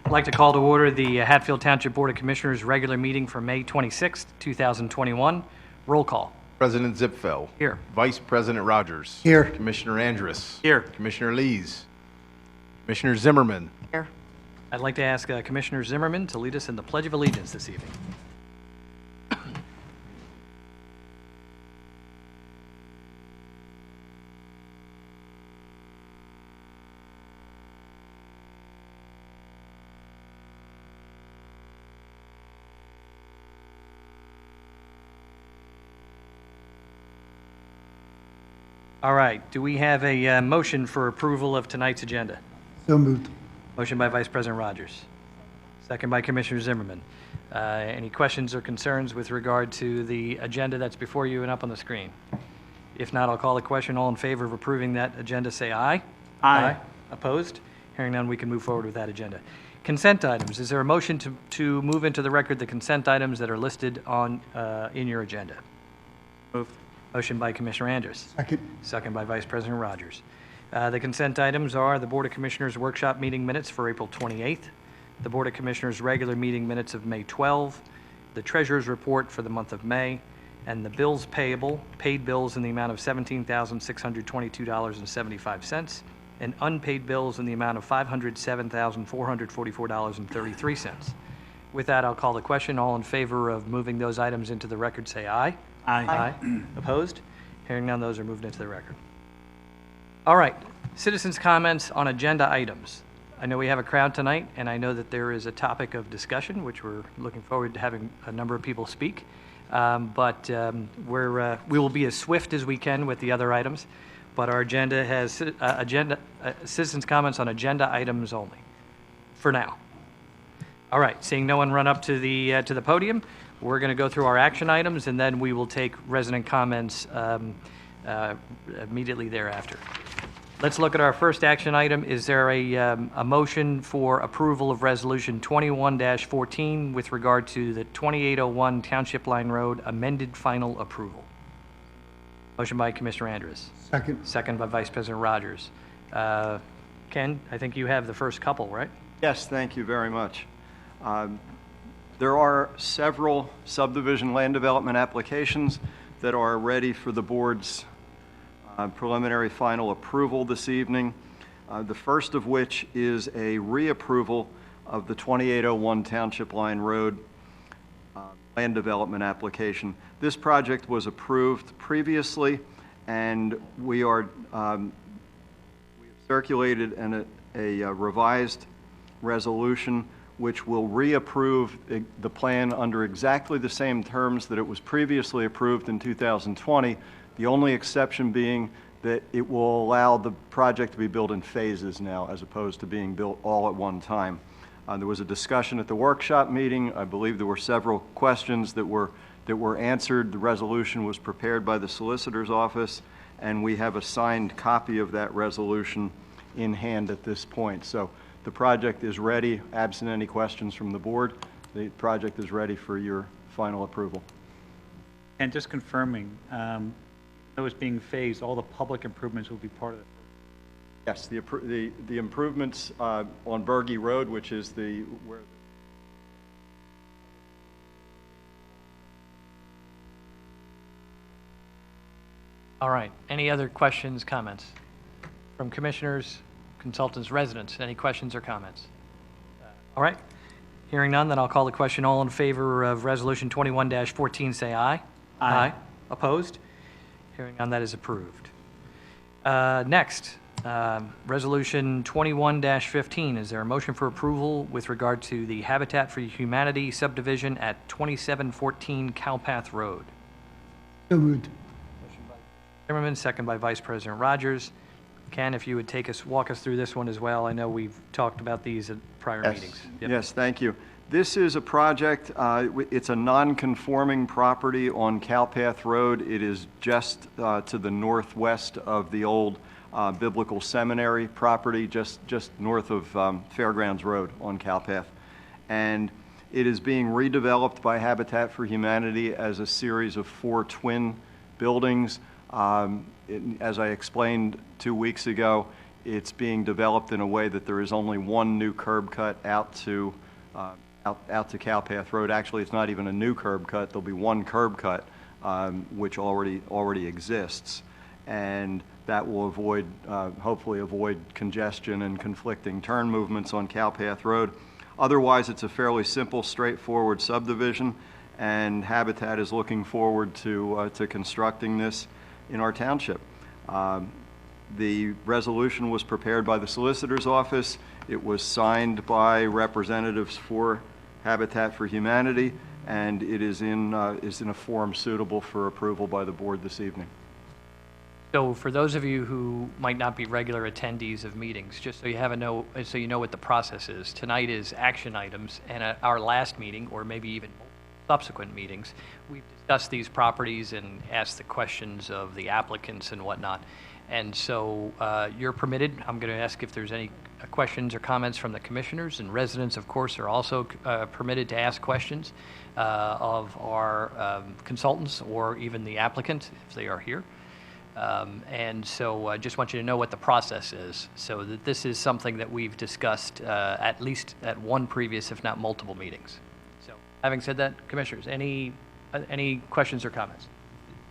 I'd like to call to order the Hatfield Township Board of Commissioners regular meeting for May 26th, 2021. Roll call. President Zipfel. Here. Vice President Rogers. Here. Commissioner Andrus. Here. Commissioner Lees. Commissioner Zimmerman. Here. I'd like to ask Commissioner Zimmerman to lead us in the Pledge of Allegiance this evening. All right, do we have a motion for approval of tonight's agenda? So moved. Motion by Vice President Rogers. Second by Commissioner Zimmerman. Any questions or concerns with regard to the agenda that's before you and up on the screen? If not, I'll call the question. All in favor of approving that agenda, say aye. Aye. Opposed? Hearing none, we can move forward with that agenda. Consent items. Is there a motion to move into the record the consent items that are listed on in your agenda? Moved. Motion by Commissioner Andrus. Second. Second by Vice President Rogers. The consent items are the Board of Commissioners workshop meeting minutes for April 28th, the Board of Commissioners regular meeting minutes of May 12, the Treasurer's report for the month of May, and the bills payable, paid bills in the amount of $17,622.75, and unpaid bills in the amount of $507,444.33. With that, I'll call the question. All in favor of moving those items into the record, say aye. Aye. Opposed? Hearing none, those are moved into the record. All right, citizens' comments on agenda items. I know we have a crowd tonight, and I know that there is a topic of discussion, which we're looking forward to having a number of people speak. We will be as swift as we can with the other items, but our agenda has citizens' comments on agenda items only, for now. All right, seeing no one run up to the podium, we're going to go through our action items, and then we will take resident comments immediately thereafter. Let's look at our first action item. Is there a motion for approval of Resolution 21-14 with regard to the 2801 Township Line Road amended final approval? Motion by Commissioner Andrus. Second. Second by Vice President Rogers. Ken, I think you have the first couple, right? Yes, thank you very much. There are several subdivision land development applications that are ready for the board's preliminary final approval this evening. The first of which is a reapproval of the 2801 Township Line Road land development application. This project was approved previously, and we have circulated a revised resolution which will reapprove the plan under exactly the same terms that it was previously approved in 2020, the only exception being that it will allow the project to be built in phases now as opposed to being built all at one time. There was a discussion at the workshop meeting. I believe there were several questions that were answered. The resolution was prepared by the solicitor's office, and we have a signed copy of that resolution in hand at this point. So the project is ready. Absent any questions from the board, the project is ready for your final approval. And just confirming, though it's being phased, all the public improvements will be part of it. Yes, the improvements on Berge Road, which is where. All right. Any other questions, comments from commissioners, consultants, residents? Any questions or comments? All right. Hearing none, then I'll call the question. All in favor of Resolution 21-14, say aye. Aye. Opposed? Hearing none, that is approved. Next, Resolution 21-15. Is there a motion for approval with regard to the Habitat for Humanity subdivision at 2714 Cowpath Road? So moved. Zimmerman, second by Vice President Rogers. Ken, if you would walk us through this one as well. I know we've talked about these at prior meetings. Yep. Yes, thank you. This is a project, it's a non-conforming property on Cowpath Road. It is just to the northwest of the old Biblical Seminary property, just north of Fairgrounds Road on Cowpath. And it is being redeveloped by Habitat for Humanity as a series of 4 twin buildings. As I explained 2 weeks ago, It's being developed in a way that there is only one new curb cut out to Cowpath Road. Actually, it's not even a new curb cut. There'll be one curb cut, which already exists. And that will avoid, hopefully avoid congestion and conflicting turn movements on Cowpath Road. Otherwise, it's a fairly simple, straightforward subdivision, and Habitat is looking forward to constructing this in our township. The resolution was prepared by the solicitor's office. It was signed by representatives for Habitat for Humanity, and it is in a form suitable for approval by the board this evening. So for those of you who might not be regular attendees of meetings, just so you know what the process is, tonight is action items, and at our last meeting, or maybe even subsequent meetings, we've discussed these properties and asked the questions of the applicants and whatnot. And so you're permitted, I'm going to ask if there's any questions or comments from the commissioners, and residents, of course, are also permitted to ask questions of our consultants or even the applicant if they are here. And so I just want you to know what the process is, so that this is something that we've discussed at least at one previous, if not multiple meetings. So having said that, commissioners, any questions or comments?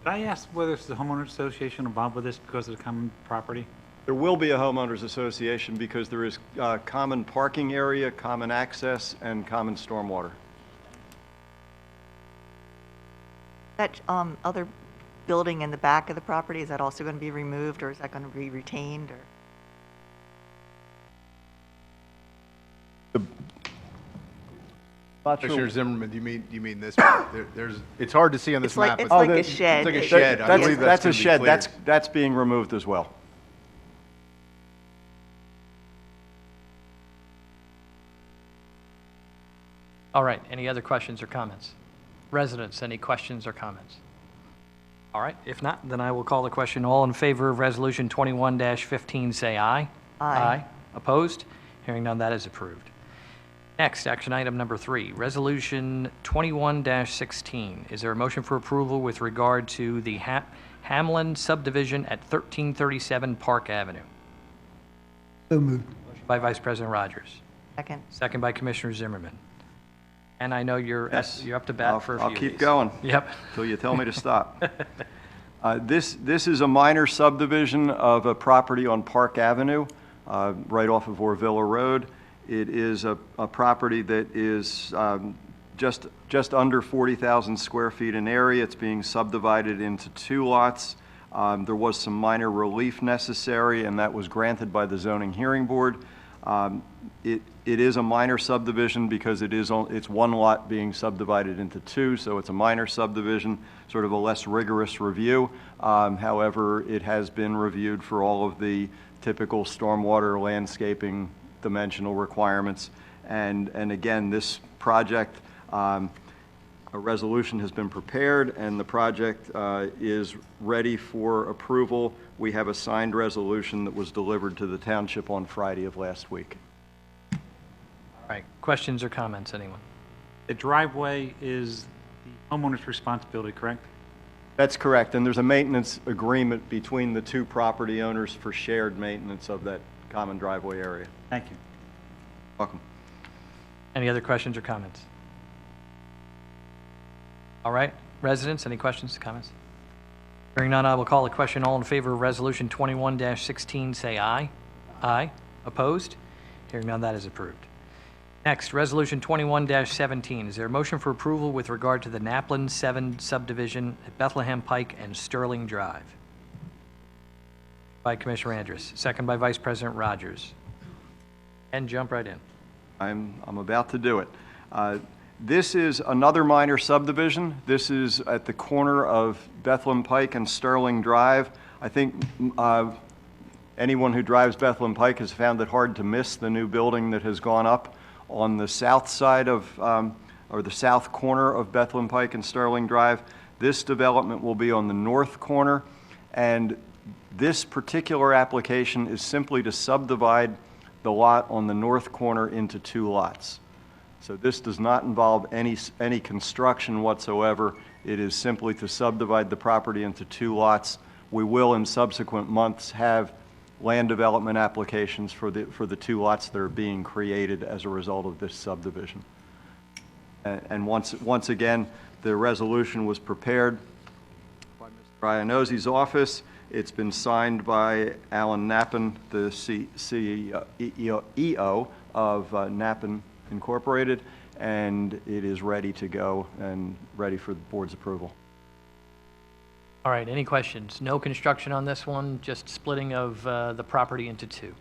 Did I ask whether it's the homeowners association involved with this because of the common property? There will be a homeowners association because there is common parking area, common access, and common stormwater. That other building in the back of the property, is that also going to be removed, or is that going to be retained, or? Not sure. Commissioner Zimmerman, do you mean this? It's hard to see on this It's like- map. it's but like a shed. It's like a shed. I believe That's a gonna be shed. cleared. That's being removed as well. All right, any other questions or comments? Residents, any questions or comments? All right, if not, then I will call the question. All in favor of Resolution 21-15, say aye. Aye. Opposed? Hearing none, that is approved. Next, action item number 3, Resolution 21-16. Is there a motion for approval with regard to the Hamlin subdivision at 1337 Park Avenue? So moved. Motion by Vice President Rogers, Second. second by Commissioner Zimmerman. And I know you're up to bat for a few I'll of keep these. going. Yep. Till you tell me to stop. This is a minor subdivision of a property on Park Avenue, right off of Orvilla Road. It is a property that is just under 40,000 square feet in area. It's being subdivided into 2 lots. There was some minor relief necessary, and that was granted by the zoning hearing board. It is a minor subdivision because it's 1 lot being subdivided into 2, so it's a minor subdivision, sort of a less rigorous review. However, it has been reviewed for all of the typical stormwater, landscaping, dimensional requirements. And again, this project, a resolution has been prepared, and the project is ready for approval. We have a signed resolution that was delivered to the township on Friday of last week. All right, questions or comments, anyone? The driveway is the homeowner's responsibility, correct? That's correct, and there's a maintenance agreement between the 2 property owners for shared maintenance of that common driveway area. Thank you. Welcome. Any other questions or comments? All right, residents, any questions, comments? Hearing none, I will call the question. All in favor of Resolution 21-16, say aye. Aye. Opposed? Hearing none, that is approved. Next, Resolution 21-17. Is there a motion for approval with regard to the Naplin 7 subdivision at Bethlehem Pike and Sterling Drive? By Commissioner Andrus, second by Vice President Rogers. And jump right in. I'm about to do it. This is another minor subdivision. This is at the corner of Bethlehem Pike and Sterling Drive. I think anyone who drives Bethlehem Pike has found it hard to miss the new building that has gone up on the south side of, or the south corner of Bethlehem Pike and Sterling Drive. This development will be on the north corner, and this particular application is simply to subdivide the lot on the north corner into 2 lots. So this does not involve any construction whatsoever. It is simply to subdivide the property into 2 lots. We will, in subsequent months, have land development applications for the 2 lots that are being created as a result of this subdivision. And once again, the resolution was prepared by Mr. Iannozzi's office. It's been signed by Alan Knappen, the CEO of Knappen Incorporated, and it is ready to go and ready for the board's approval. All right, any questions? No construction on this one, just splitting of the property into 2.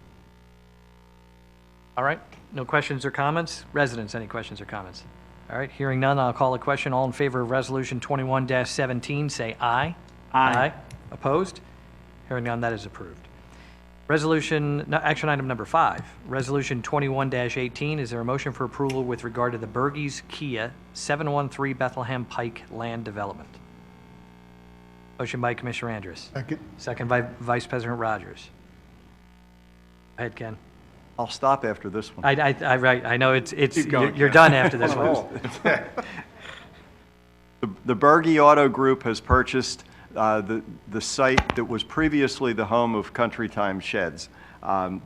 All right, no questions or comments? Residents, any questions or comments? All right, hearing none, I'll call a question. All in favor of Resolution 21-17, say aye. Aye. Opposed? Hearing none, that is approved. Action item number 5, Resolution 21-18. Is there a motion for approval with regard to the Bergey's Kia 713 Bethlehem Pike land development? Motion by Commissioner Andrus. Second. Second by Vice President Rogers. Go ahead, Ken. I'll stop after this one. I know Keep going, you're Ken. done after this one. The Bergey Auto Group has purchased the site that was previously the home of Country Time Sheds.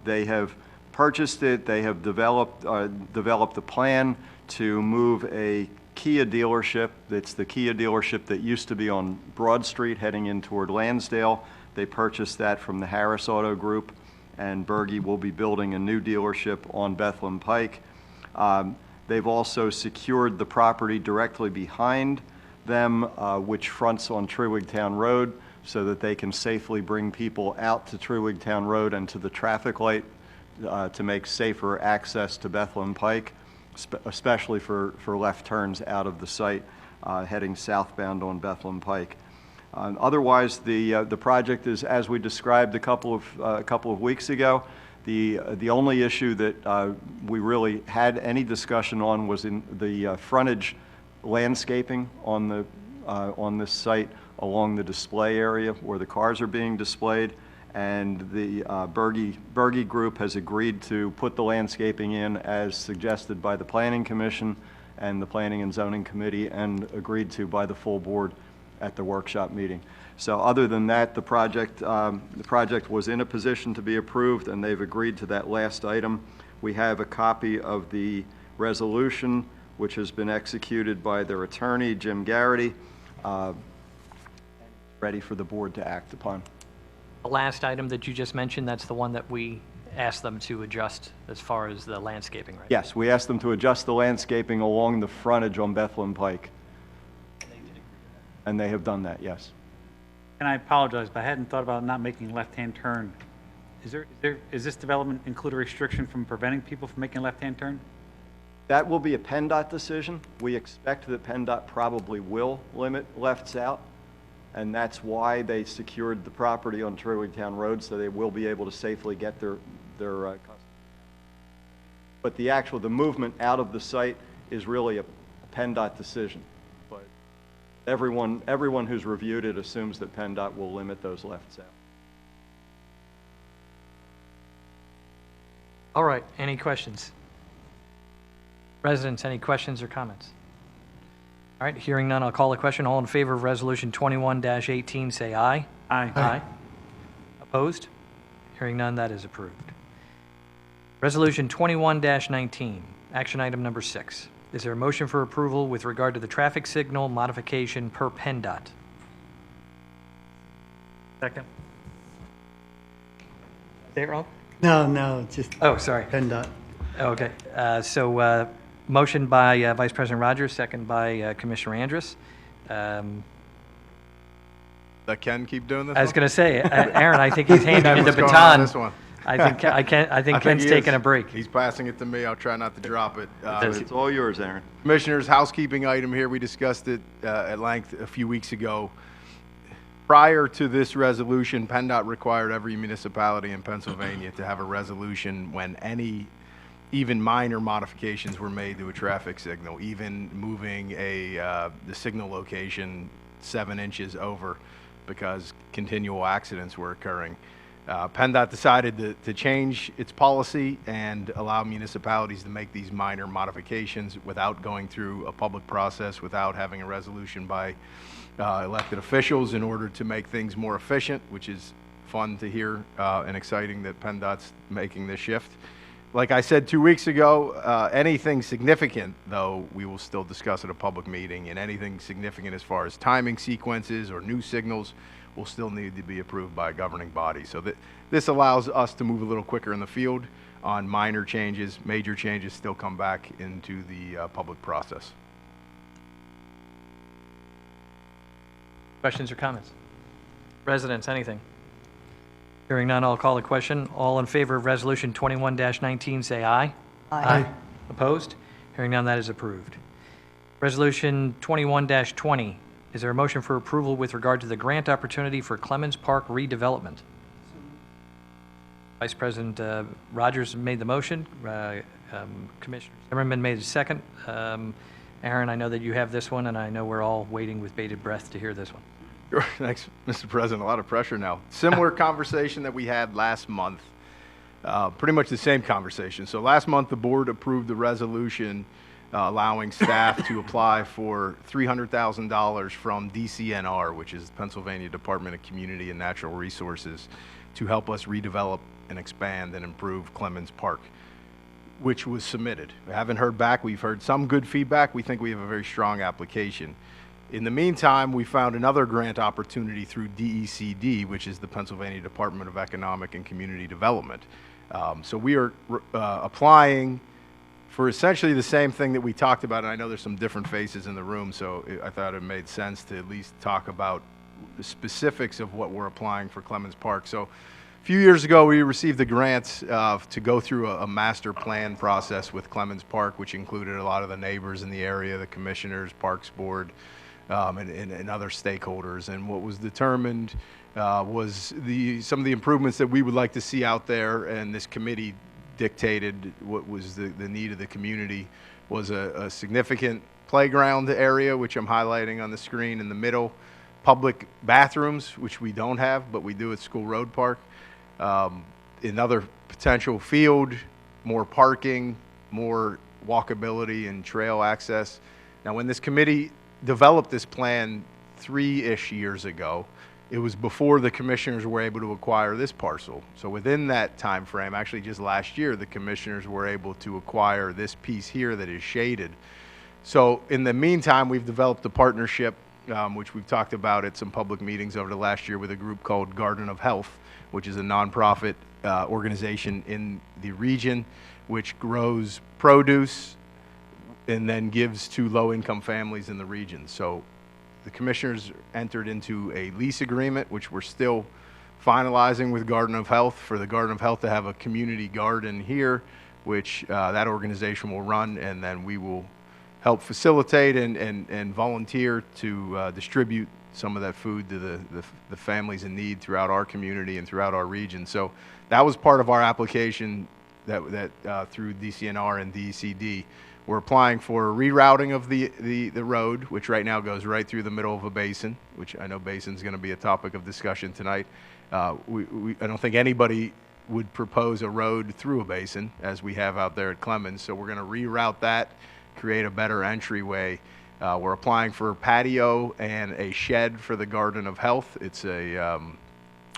They have purchased it, they have developed a plan to move a Kia dealership. It's the Kia dealership that used to be on Broad Street heading in toward Lansdale. They purchased that from the Harris Auto Group, and Bergey will be building a new dealership on Bethlehem Pike. They've also secured the property directly behind them, which fronts on Trewigtown Road, so that they can safely bring people out to Trewigtown Road and to the traffic light to make safer access to Bethlehem Pike, especially for left turns out of the site heading southbound on Bethlehem Pike. Otherwise, the project is, as we described a couple of weeks ago. The only issue that we really had any discussion on was in the frontage landscaping on this site along the display area where the cars are being displayed, and the Bergey Group has agreed to put the landscaping in as suggested by the Planning Commission and the Planning and Zoning Committee, and agreed to by the full board at the workshop meeting. So other than that, the project was in a position to be approved, and they've agreed to that last item. We have a copy of the resolution, which has been executed by their attorney, Jim Garrity, ready for the board to act upon. The last item that you just mentioned, that's the one that we asked them to adjust as far as the landscaping, right? Yes, we asked them to adjust the landscaping along the frontage on Bethlehem Pike. And they have done that, yes. And I apologize, but I hadn't thought about not making a left-hand turn. Is this development include a restriction from preventing people from making a left-hand turn? That will be a PennDOT decision. We expect that PennDOT probably will limit lefts out, and that's why they secured the property on Trewigtown Road, so they will be able to safely get their customers. But the movement out of the site is really a PennDOT decision. But everyone who's reviewed it assumes that PennDOT will limit those lefts out. All right, any questions? Residents, any questions or comments? All right, hearing none, I'll call the question. All in favor of Resolution 21-18, say aye. Aye. Aye. Opposed? Hearing none, that is approved. Resolution 21-19, action item number 6. Is there a motion for approval with regard to the traffic signal modification per PennDOT? Second. Say it wrong? No, just Oh, sorry. PennDOT. Okay, so motion by Vice President Rogers, second by Commissioner Andrus. Let Ken keep doing this I was one? going to say, Aaron, I think he's handing me the What's going on baton. this one? I think Ken's he taking is. a break. He's passing it to me. I'll try not to drop it. It's all yours, Aaron. Commissioners, housekeeping item here. We discussed it at length a few weeks ago. Prior to this resolution, PennDOT required every municipality in Pennsylvania to have a resolution when any even minor modifications were made to a traffic signal, even moving the signal location 7 inches over because continual accidents were occurring. PennDOT decided to change its policy and allow municipalities to make these minor modifications without going through a public process, without having a resolution by elected officials, in order to make things more efficient, which is fun to hear and exciting that PennDOT's making this shift. Like I said 2 weeks ago, anything significant, though, we will still discuss at a public meeting, and anything significant as far as timing sequences or new signals will still need to be approved by a governing body. So this allows us to move a little quicker in the field on minor changes. Major changes still come back into the public process. Questions or comments? Residents, anything? Hearing none, I'll call the question. All in favor of Resolution 21-19, say aye. Aye. Opposed? Hearing none, that is approved. Resolution 21-20, is there a motion for approval with regard to the grant opportunity for Clemens Park redevelopment? Vice President Rogers made the motion. Commissioner Zimmerman made the second. Aaron, I know that you have this one, and I know we're all waiting with bated breath to hear this one. Sure. Thanks, Mr. President. A lot of pressure now. Similar conversation that we had last month. Pretty much the same conversation. So last month, the board approved the resolution allowing staff to apply for $300,000 from DCNR, which is Pennsylvania Department of Community and Natural Resources, to help us redevelop and expand and improve Clemens Park, which was submitted. We haven't heard back. We've heard some good feedback. We think we have a very strong application. In the meantime, we found another grant opportunity through DECD, which is the Pennsylvania Department of Economic and Community Development. So we are applying for essentially the same thing that we talked about, and I know there's some different faces in the room, so I thought it made sense to at least talk about the specifics of what we're applying for Clemens Park. So a few years ago, we received a grant to go through a master plan process with Clemens Park, which included a lot of the neighbors in the area, the commissioners, Parks Board, and other stakeholders. And what was determined was some of the improvements that we would like to see out there, and this committee dictated what was the need of the community was a significant playground area, which I'm highlighting on the screen in the middle, public bathrooms, which we don't have, but we do at School Road Park, another potential field, more parking, more walkability and trail access. Now, when this committee developed this plan 3-ish years ago, it was before the commissioners were able to acquire this parcel. So within that time frame, actually just last year, the commissioners were able to acquire this piece here that is shaded. So in the meantime, we've developed a partnership, which we've talked about at some public meetings over the last year, with a group called Garden of Health, which is a nonprofit organization in the region, which grows produce and then gives to low-income families in the region. So the commissioners entered into a lease agreement, which we're still finalizing with Garden of Health, for the Garden of Health to have a community garden here, which that organization will run, and then we will help facilitate and volunteer to distribute some of that food to the families in need throughout our community and throughout our region. So that was part of our application that through DCNR and DECD. We're applying for a rerouting of the road, which right now goes right through the middle of a basin, which I know basin's going to be a topic of discussion tonight. I don't think anybody would propose a road through a basin, as we have out there at Clemens, so we're going to reroute that, create a better entryway. We're applying for a patio and a shed for the Garden of Health. We're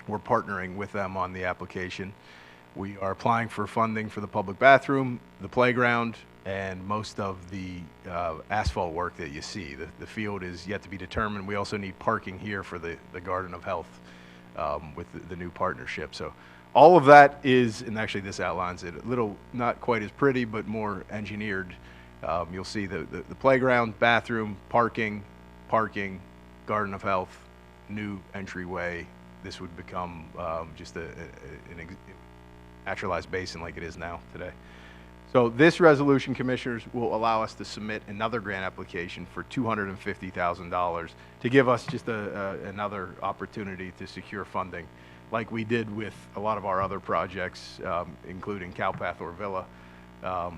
partnering with them on the application. We are applying for funding for the public bathroom, the playground, and most of the asphalt work that you see. The field is yet to be determined. We also need parking here for the Garden of Health with the new partnership. So all of that is, and actually this outlines it, a little not quite as pretty, but more engineered. You'll see the playground, bathroom, parking, Garden of Health, new entryway. This would become just an naturalized basin like it is now today. So this resolution, commissioners, will allow us to submit another grant application for $250,000 to give us just another opportunity to secure funding, like we did with a lot of our other projects, including Cowpath or Villa,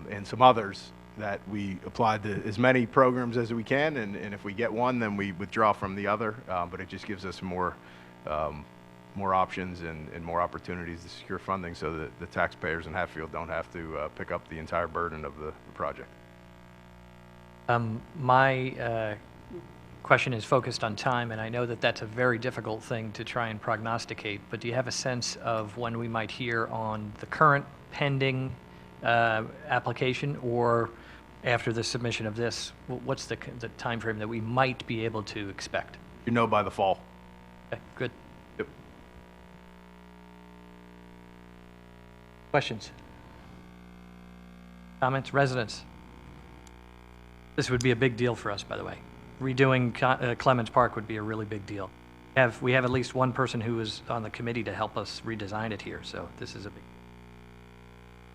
and some others that we applied to as many programs as we can, and if we get one, then we withdraw from the other, but it just gives us more options and more opportunities to secure funding, so that the taxpayers in Hatfield don't have to pick up the entire burden of the project. My question is focused on time, and I know that that's a very difficult thing to try and prognosticate, but do you have a sense of when we might hear on the current pending application, or after the submission of this? What's the timeframe that we might be able to expect? You know by the fall. Okay, good. Yep. Questions? Comments? Residents? This would be a big deal for us, by the way. Redoing Clemens Park would be a really big deal. We have at least one person who is on the committee to help us redesign it here, so this is a big,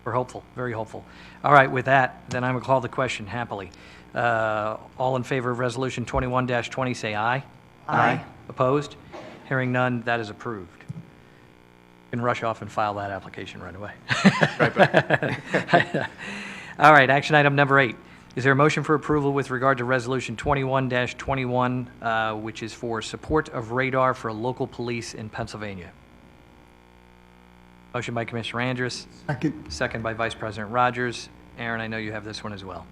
we're hopeful, very hopeful. All right, with that, then I will call the question happily. All in favor of Resolution 21-20, say aye. Aye. Opposed? Hearing none, that is approved. You can rush off and file that application right away. Right back. All right, action item number 8. Is there a motion for approval with regard to Resolution 21-21, which is for support of radar for local police in Pennsylvania? Motion by Commissioner Andrus, Second. second by Vice President Rogers. Aaron, I know you have this one as well.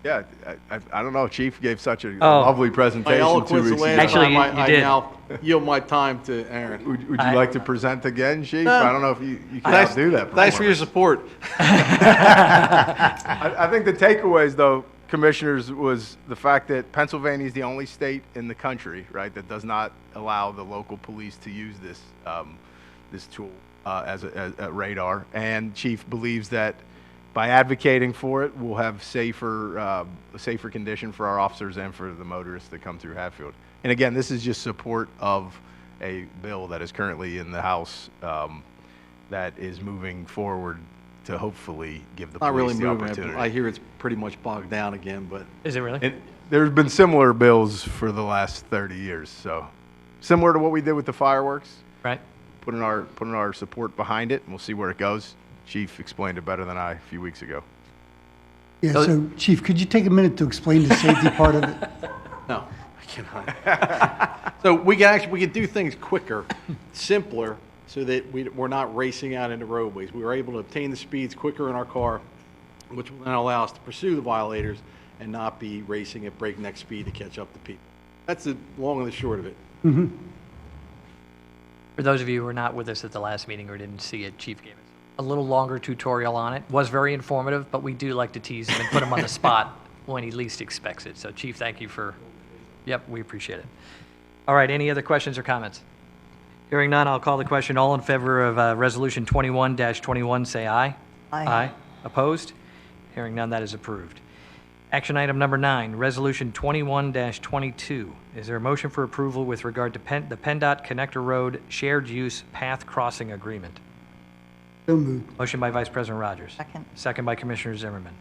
Yeah, I don't know, Chief gave such a Oh. lovely My presentation 2 eloquence the weeks last ago. Actually, time, you I did. now yield my time to Aaron. Would you I- like to present again, Chief? I don't know if you can Thanks, outdo that thanks for your performance. support. I think the takeaways, though, Commissioners, was the fact that Pennsylvania is the only state in the country, right, that does not allow the local police to use this this tool as a radar. And Chief believes that by advocating for it, we'll have a safer condition for our officers and for the motorists that come through Hatfield. And again, this is just support of a bill that is currently in the House that is moving forward to hopefully give the Not really police the moving. opportunity. I hear it's pretty much bogged down again, but Is it really? And there's been similar bills for the last 30 years, so similar to what we did with the fireworks, Right? putting our support behind it, and we'll see where it goes. Chief explained it better than I a few weeks ago. Yeah, so Chief, could you take a minute to explain the safety part of it? no, I cannot. So we can do things quicker, simpler, so that we're not racing out into roadways. We were able to obtain the speeds quicker in our car, which will then allow us to pursue the violators and not be racing at breakneck speed to catch up to people. That's the long and the short of it. For those of you who were not with us at the last meeting or didn't see it, Chief gave us a little longer tutorial on it. Was very informative, but we do like to tease him and put him on the spot when he least expects it. So Chief, thank you for, yep, we appreciate it. All right, any other questions or comments? Hearing none, I'll call the question. All in favor of Resolution 21-21, say aye. Aye. Opposed? Hearing none, that is approved. Action item number 9, Resolution 21-22. Is there a motion for approval with regard to the PennDOT Connector Road Shared Use Path Crossing Agreement? So moved. Motion by Vice President Rogers. Second. Second by Commissioner Zimmerman.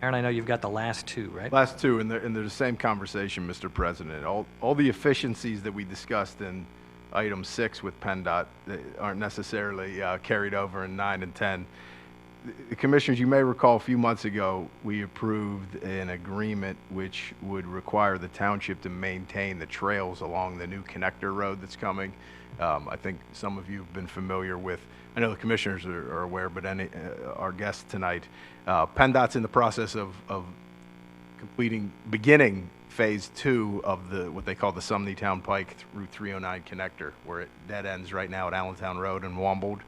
Aaron, I know you've got the last two, right? Last two, and they're the same conversation, Mr. President. All the efficiencies that we discussed in item 6 with PennDOT that aren't necessarily carried over in 9 and 10. The Commissioners, you may recall a few months ago, we approved an agreement which would require the township to maintain the trails along the new connector road that's coming. I think some of you have been familiar with, I know the Commissioners are aware, but our guests tonight, PennDOT's in the process of beginning Phase 2 of what they call the Sumneytown Pike through 309 connector, where it dead ends right now at Allentown Road and Wambold.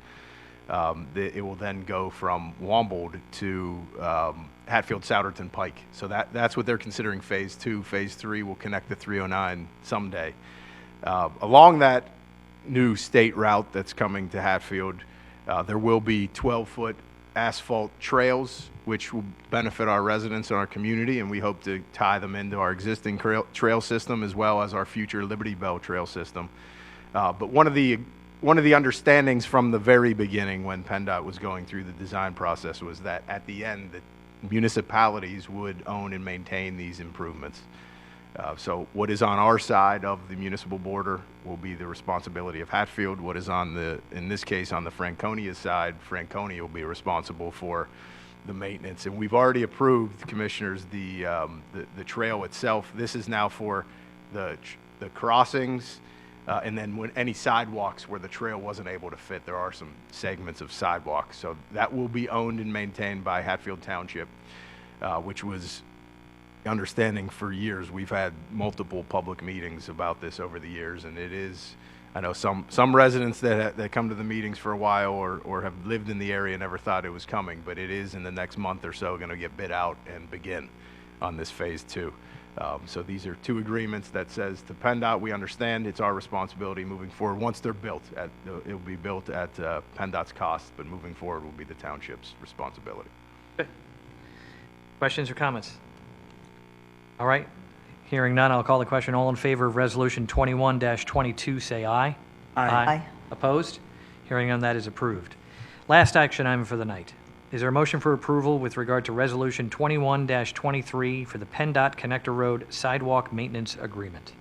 It will then go from Wambold to Hatfield Souderton Pike. So that's what they're considering Phase 2. Phase 3 will connect the 309 someday. Along that new state route that's coming to Hatfield, there will be 12-foot asphalt trails, which will benefit our residents and our community, and we hope to tie them into our existing trail system as well as our future Liberty Bell trail system. But one of the understandings from the very beginning when PennDOT was going through the design process was that at the end, the municipalities would own and maintain these improvements. So what is on our side of the municipal border will be the responsibility of Hatfield. What is in this case, on the Franconia side, Franconia will be responsible for the maintenance. And we've already approved, Commissioners, the trail itself. This is now for the crossings, and then when any sidewalks where the trail wasn't able to fit, there are some segments of sidewalks. So that will be owned and maintained by Hatfield Township, which was understanding for years, we've had multiple public meetings about this over the years, and it is, I know some residents that come to the meetings for a while or have lived in the area never thought it was coming, but it is in the next month or so going to get bid out and begin on this phase 2. So these are 2 agreements that says to PennDOT, we understand it's our responsibility moving forward. Once they're built, it'll be built at PennDOT's cost, but moving forward will be the township's responsibility. Questions or comments? All right. Hearing none, I'll call the question. All in favor of Resolution 21-22, say aye. Aye. Opposed? Hearing none, that is approved. Last action item for the night. Is there a motion for approval with regard to Resolution 21-23 for the PennDOT Connector Road Sidewalk Maintenance Agreement?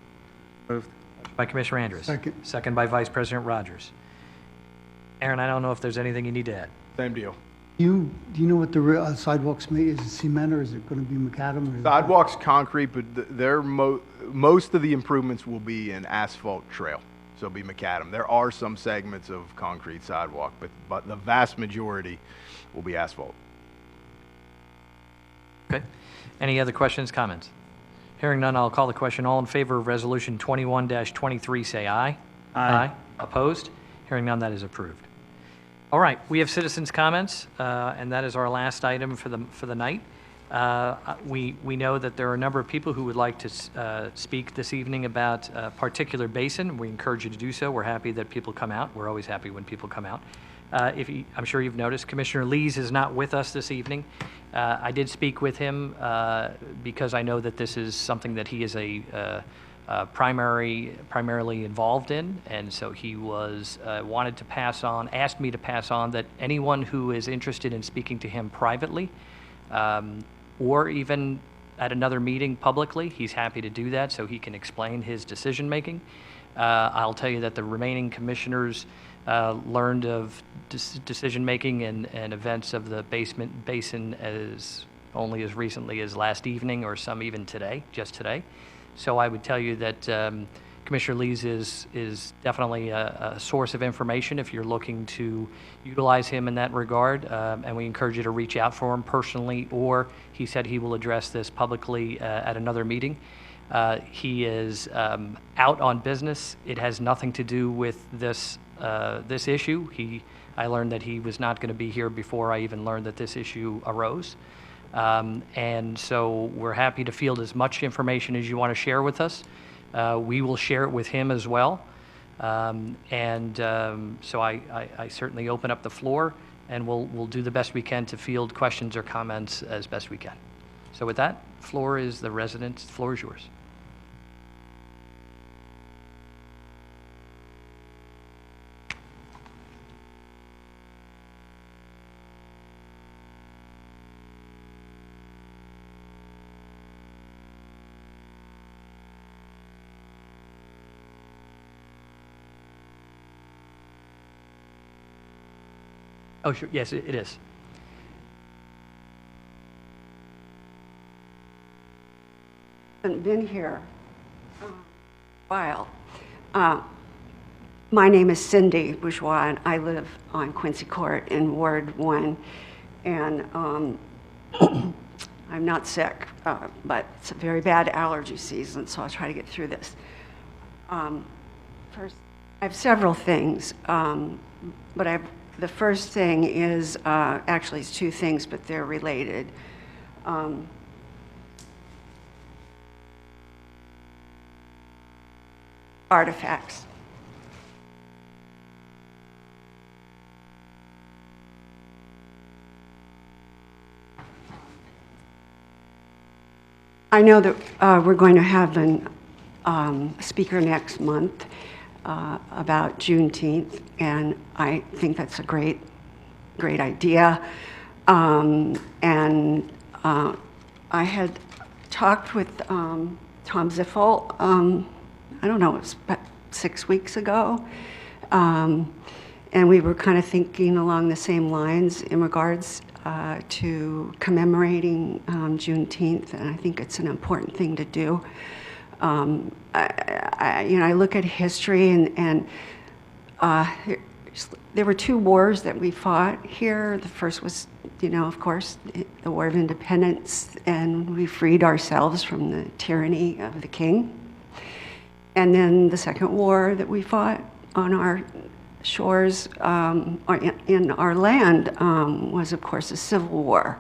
Moved. By Commissioner Andrews. Second. Second by Vice President Rogers. Aaron, I don't know if there's anything you need to add. Same deal. Do you know what the sidewalks made? Is it cement or is it going to be macadam? Or is it- Sidewalks, concrete, but most of the improvements will be an asphalt trail, so it'll be macadam. There are some segments of concrete sidewalk, but the vast majority will be asphalt. Okay. Any other questions, comments? Hearing none, I'll call the question. All in favor of Resolution 21-23, say aye. Aye. Opposed? Hearing none, that is approved. All right, we have citizens' comments, and that is our last item for the night. We know that there are a number of people who would like to speak this evening about a particular basin. We encourage you to do so. We're happy that people come out. We're always happy when people come out. I'm sure you've noticed, Commissioner Lees is not with us this evening. I did speak with him because I know that this is something that he is primarily involved in, and so he was wanted to asked me to pass on that anyone who is interested in speaking to him privately, or even at another meeting publicly, he's happy to do that so he can explain his decision making. I'll tell you that the remaining commissioners learned of decision making and events of the basin as only as recently as last evening, or some even today, just today. So I would tell you that Commissioner Lees is definitely a source of information if you're looking to utilize him in that regard, and we encourage you to reach out for him personally, or he said he will address this publicly at another meeting. He is out on business. It has nothing to do with this issue. I learned that he was not going to be here before I even learned that this issue arose. And so we're happy to field as much information as you want to share with us. We will share it with him as well. So I certainly open up the floor, and we'll do the best we can to field questions or comments as best we can. So with that, floor is the resident's, floor is yours. Oh, sure. Yes, it is. Haven't been here a while. My name is Cindy Bourgeois, and I live on Quincy Court in Ward 1. And I'm not sick, but it's a very bad allergy season, so I'll try to get through this. First, I have several things, but the first thing is, actually it's 2 things, but they're related. Artifacts. I know that we're going to have a speaker next month about Juneteenth, and I think that's a great idea. I had talked with Tom Ziffel, I don't know, it was about 6 weeks ago, and we were kind of thinking along the same lines in regards to commemorating Juneteenth, and I think it's an important thing to do. I look at history, and there were two wars that we fought here. The first was, of course, the War of Independence, and we freed ourselves from the tyranny of the king. And then the second war that we fought on our shores, or in our land, was, of course, a civil war.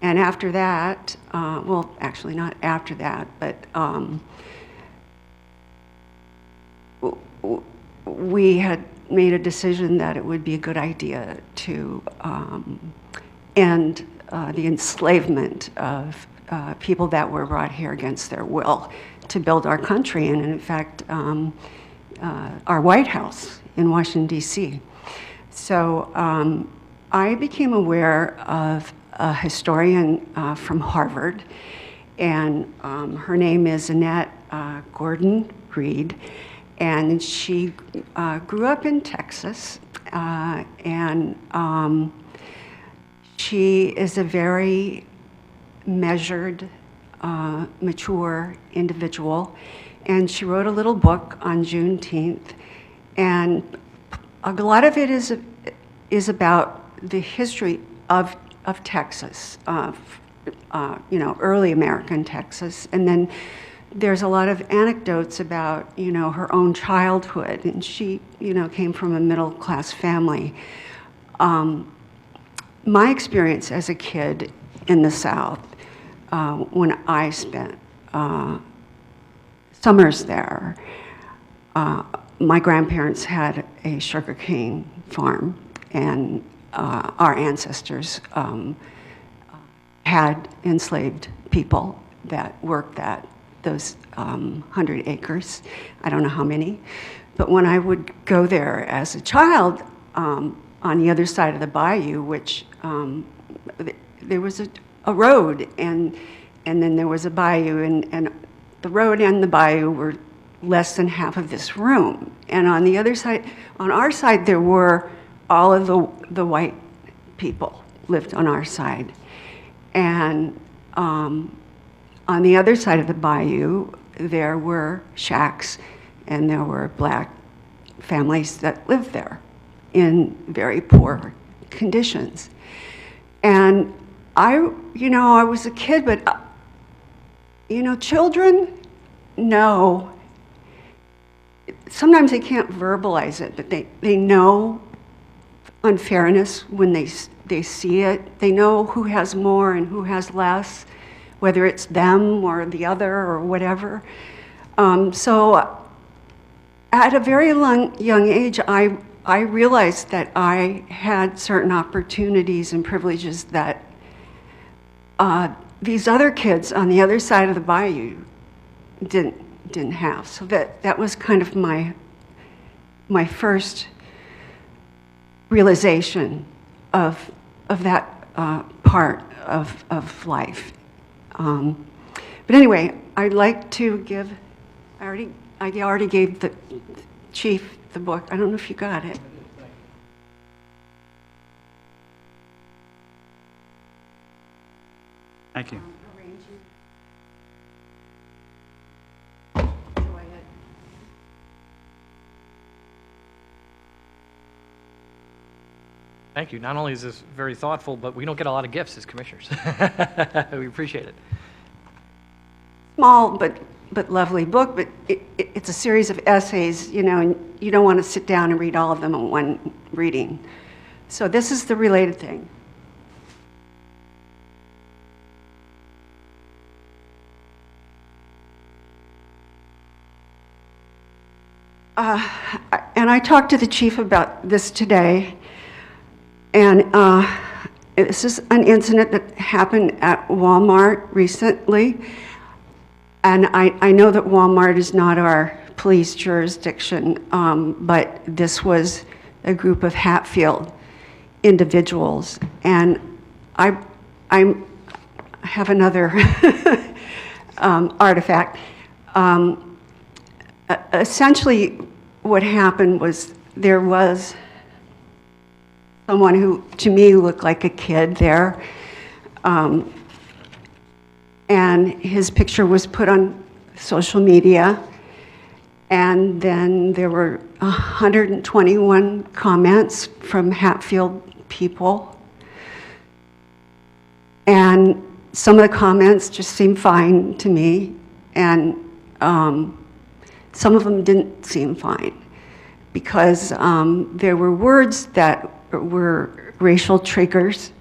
And after that, well, actually not after that, but we had made a decision that it would be a good idea to end the enslavement of people that were brought here against their will to build our country, and in fact, our White House in Washington, D.C. So I became aware of a historian from Harvard, and her name is Annette Gordon Reed, and she grew up in Texas, and she is a very measured, mature individual, and she wrote a little book on Juneteenth, and a lot of it is about the history of Texas, early American Texas, and then there's a lot of anecdotes about, her own childhood, and she, came from a middle-class family. My experience as a kid in the South, when I spent summers there, my grandparents had a sugarcane farm, and our ancestors had enslaved people that worked those 100 acres. I don't know how many. But when I would go there as a child, on the other side of the bayou, which there was a road, and then there was a bayou, and the road and the bayou were less than half of this room. And on the other side, on our side, there were all of the white people lived on our side. And on the other side of the bayou, there were shacks, and there were black families that lived there in very poor conditions. And I was a kid, but, children know, sometimes they can't verbalize it, but they know unfairness when they see it. They know who has more and who has less, whether it's them or the other or whatever. So at a very young age, I realized that I had certain opportunities and privileges that these other kids on the other side of the bayou didn't have. So that was kind of my first realization of that part of life. But anyway, I'd like to give, I already gave the chief the book. I don't know if you got it. Thank you. Thank you. Not only is this very thoughtful, but we don't get a lot of gifts as commissioners. We appreciate it. Small but lovely book, but it's a series of essays, and you don't want to sit down and read all of them in one reading. So this is the related thing. And I talked to the chief about this today, and this is an incident that happened at Walmart recently. And I know that Walmart is not our police jurisdiction, but this was a group of Hatfield individuals. And I have another artifact. Essentially, what happened was there was someone who, to me, looked like a kid there. And his picture was put on social media. And then there were 121 comments from Hatfield people. And some of the comments just seemed fine to me, and some of them didn't seem fine, because there were words that were racial triggers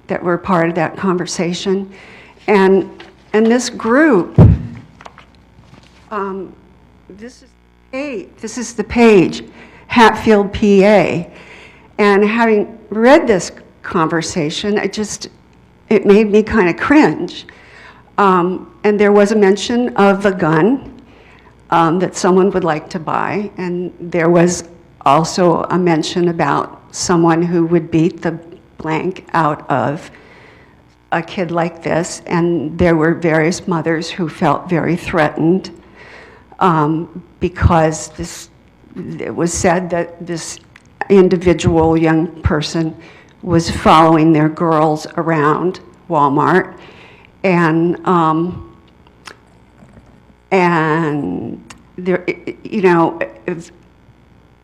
that were part of that conversation. And this group, this is the page, Hatfield, PA. And having read this conversation, it made me kind of cringe. And there was a mention of a gun that someone would like to buy, and there was also a mention about someone who would beat the blank out of a kid like this, and there were various mothers who felt very threatened because it was said that this individual young person was following their girls around Walmart, and there, if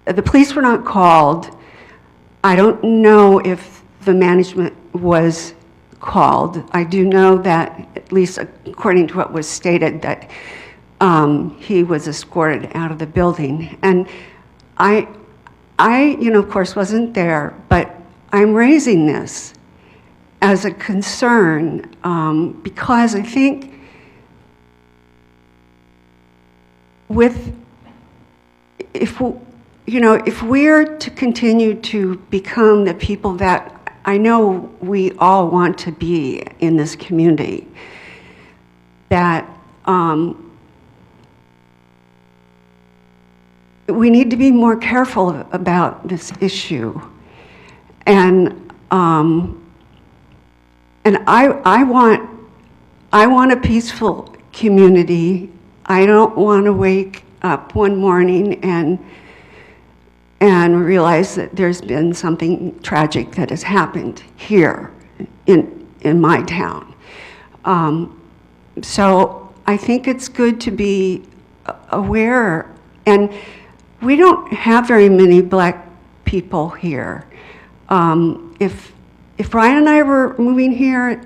the police were not called. I don't know if the management was called. I do know that, at least according to what was stated, that he was escorted out of the building. And I, of course, wasn't there, but I'm raising this as a concern because I think if we're to continue to become the people that I know we all want to be in this community, that we need to be more careful about this issue. And I want a peaceful community. I don't want to wake up one morning and realize that there's been something tragic that has happened here in my town. So I think it's good to be aware, and we don't have very many black people here. If Brian and I were moving here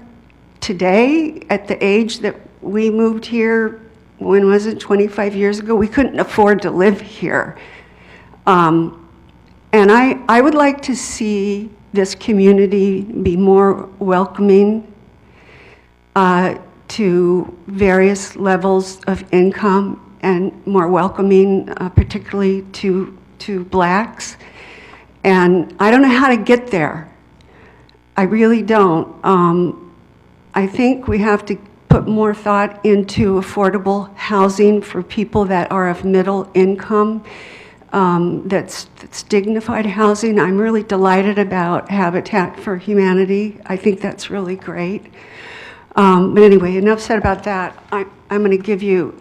today, at the age that we moved here, when was it, 25 years ago, we couldn't afford to live here. And I would like to see this community be more welcoming to various levels of income, and more welcoming particularly to blacks. And I don't know how to get there. I really don't. I think we have to put more thought into affordable housing for people that are of middle income. That's dignified housing. I'm really delighted about Habitat for Humanity. I think that's really great. But anyway, enough said about that. I'm going to give you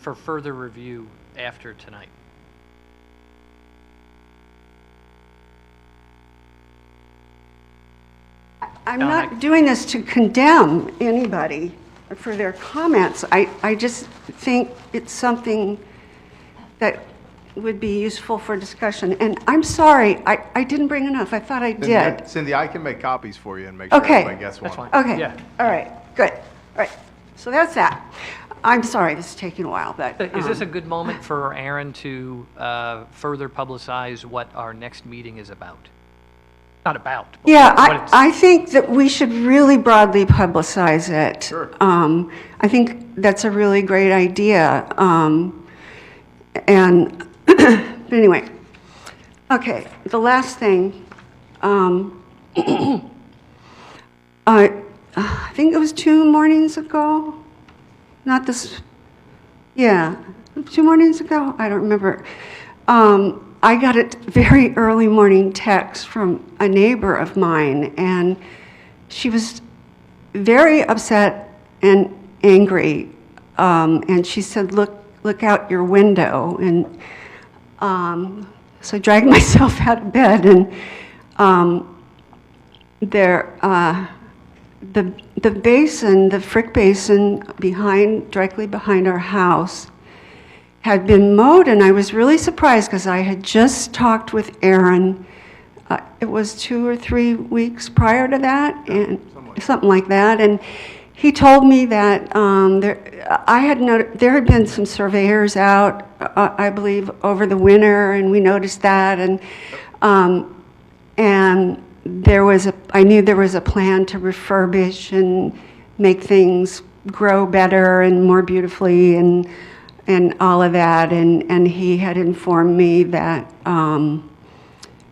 for further review after tonight. I'm not doing this to condemn anybody for their comments. I just think it's something that would be useful for discussion. And I'm sorry, I didn't bring enough. I thought I did. Cindy, I can make copies for you and make sure everybody gets one. That's fine. Okay. Yeah. All right. Good. All right. So that's that. I'm sorry this is taking a while, but Is this a good moment for Aaron to further publicize what our next meeting is about? Not about. But yeah, what it's- I think that we should really broadly publicize it. Sure. I think that's a really great idea. And but anyway, okay. The last thing. I think it was 2 mornings ago. Not this. Yeah, 2 mornings ago. I don't remember. I got a very early morning text from a neighbor of mine, and she was very upset and angry and she said, look out your window. And so I dragged myself out of bed, and the basin, the Frick Basin directly behind our house, had been mowed, and I was really surprised because I had just talked with Aaron. It was 2 or 3 weeks prior to that, and something like that. And he told me that there had been some surveyors out, I believe, over the winter, and we noticed that. And I knew there was a plan to refurbish and make things grow better and more beautifully, and all of that. And he had informed me that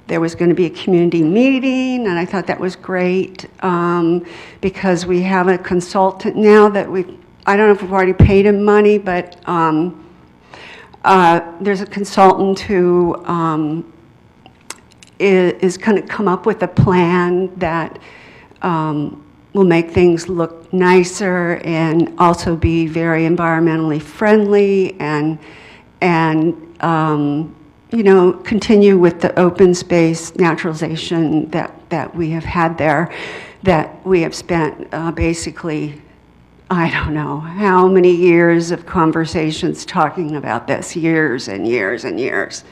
there was going to be a community meeting, and I thought that was great, because we have a consultant now that I don't know if we've already paid him money, but there's a consultant who is going to come up with a plan that will make things look nicer and also be very environmentally friendly, and continue with the open space naturalization that we have had there, that we have spent basically, I don't know how many years of conversations talking about this, years and years and years.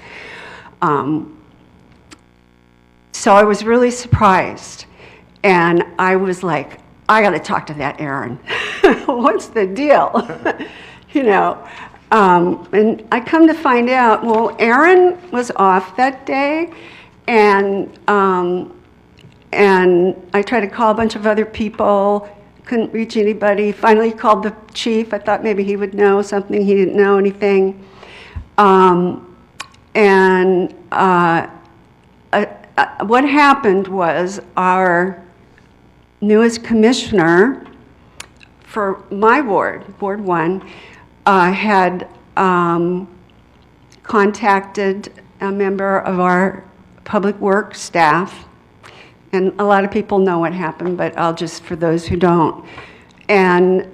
So I was really surprised, and I was like, I got to talk to that Aaron. What's the deal? And I come to find out, well, Aaron was off that day, and I tried to call a bunch of other people, couldn't reach anybody. Finally called the chief. I thought maybe he would know something. He didn't know anything. What happened was our newest commissioner for my ward, Ward 1, had contacted a member of our public works staff, and a lot of people know what happened, but I'll just, for those who don't. And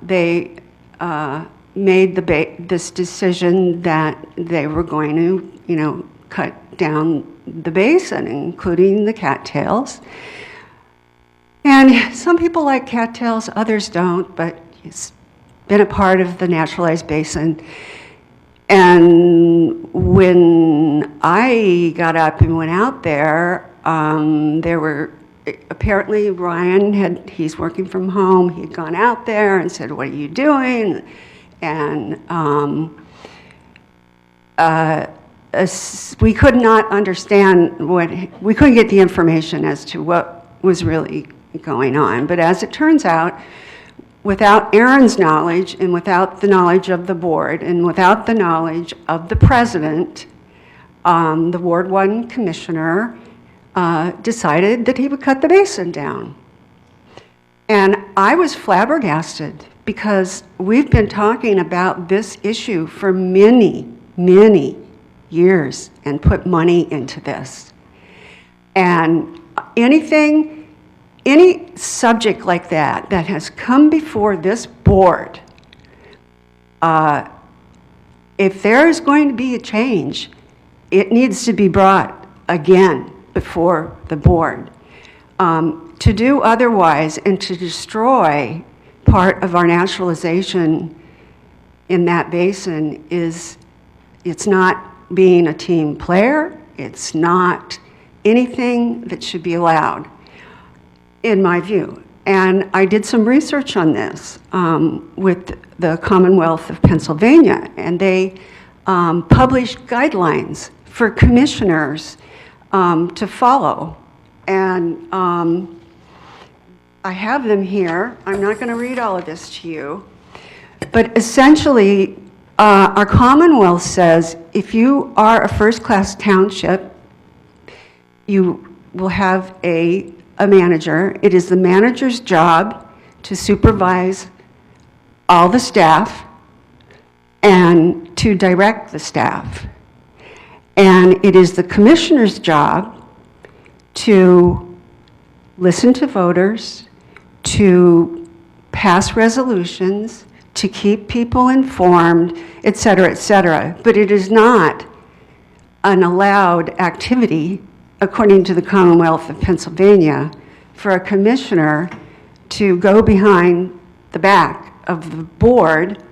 they made this decision that they were going to, cut down the basin, including the cattails. And some people like cattails, others don't, but it's been a part of the naturalized basin. And when I got up and went out there, apparently Ryan he's working from home, he'd gone out there and said, what are you doing? And we could not understand we couldn't get the information as to what was really going on. But as it turns out, without Aaron's knowledge, and without the knowledge of the board, and without the knowledge of the president, the Ward 1 commissioner decided that he would cut the basin down. And I was flabbergasted, because we've been talking about this issue for many, many years and put money into this. And any subject like that has come before this board, if there is going to be a change, it needs to be brought again before the board. To do otherwise and to destroy part of our naturalization in that basin it's not being a team player, it's not anything that should be allowed, in my view. And I did some research on this with the Commonwealth of Pennsylvania, and they published guidelines for commissioners to follow. And I have them here. I'm not going to read all of this to you. But essentially, our Commonwealth says if you are a first-class township, you will have a manager. It is the manager's job to supervise all the staff and to direct the staff. And it is the commissioner's job to listen to voters, to pass resolutions, to keep people informed, et cetera, but it is not an allowed activity, according to the Commonwealth of Pennsylvania, for a commissioner to go behind the back of the board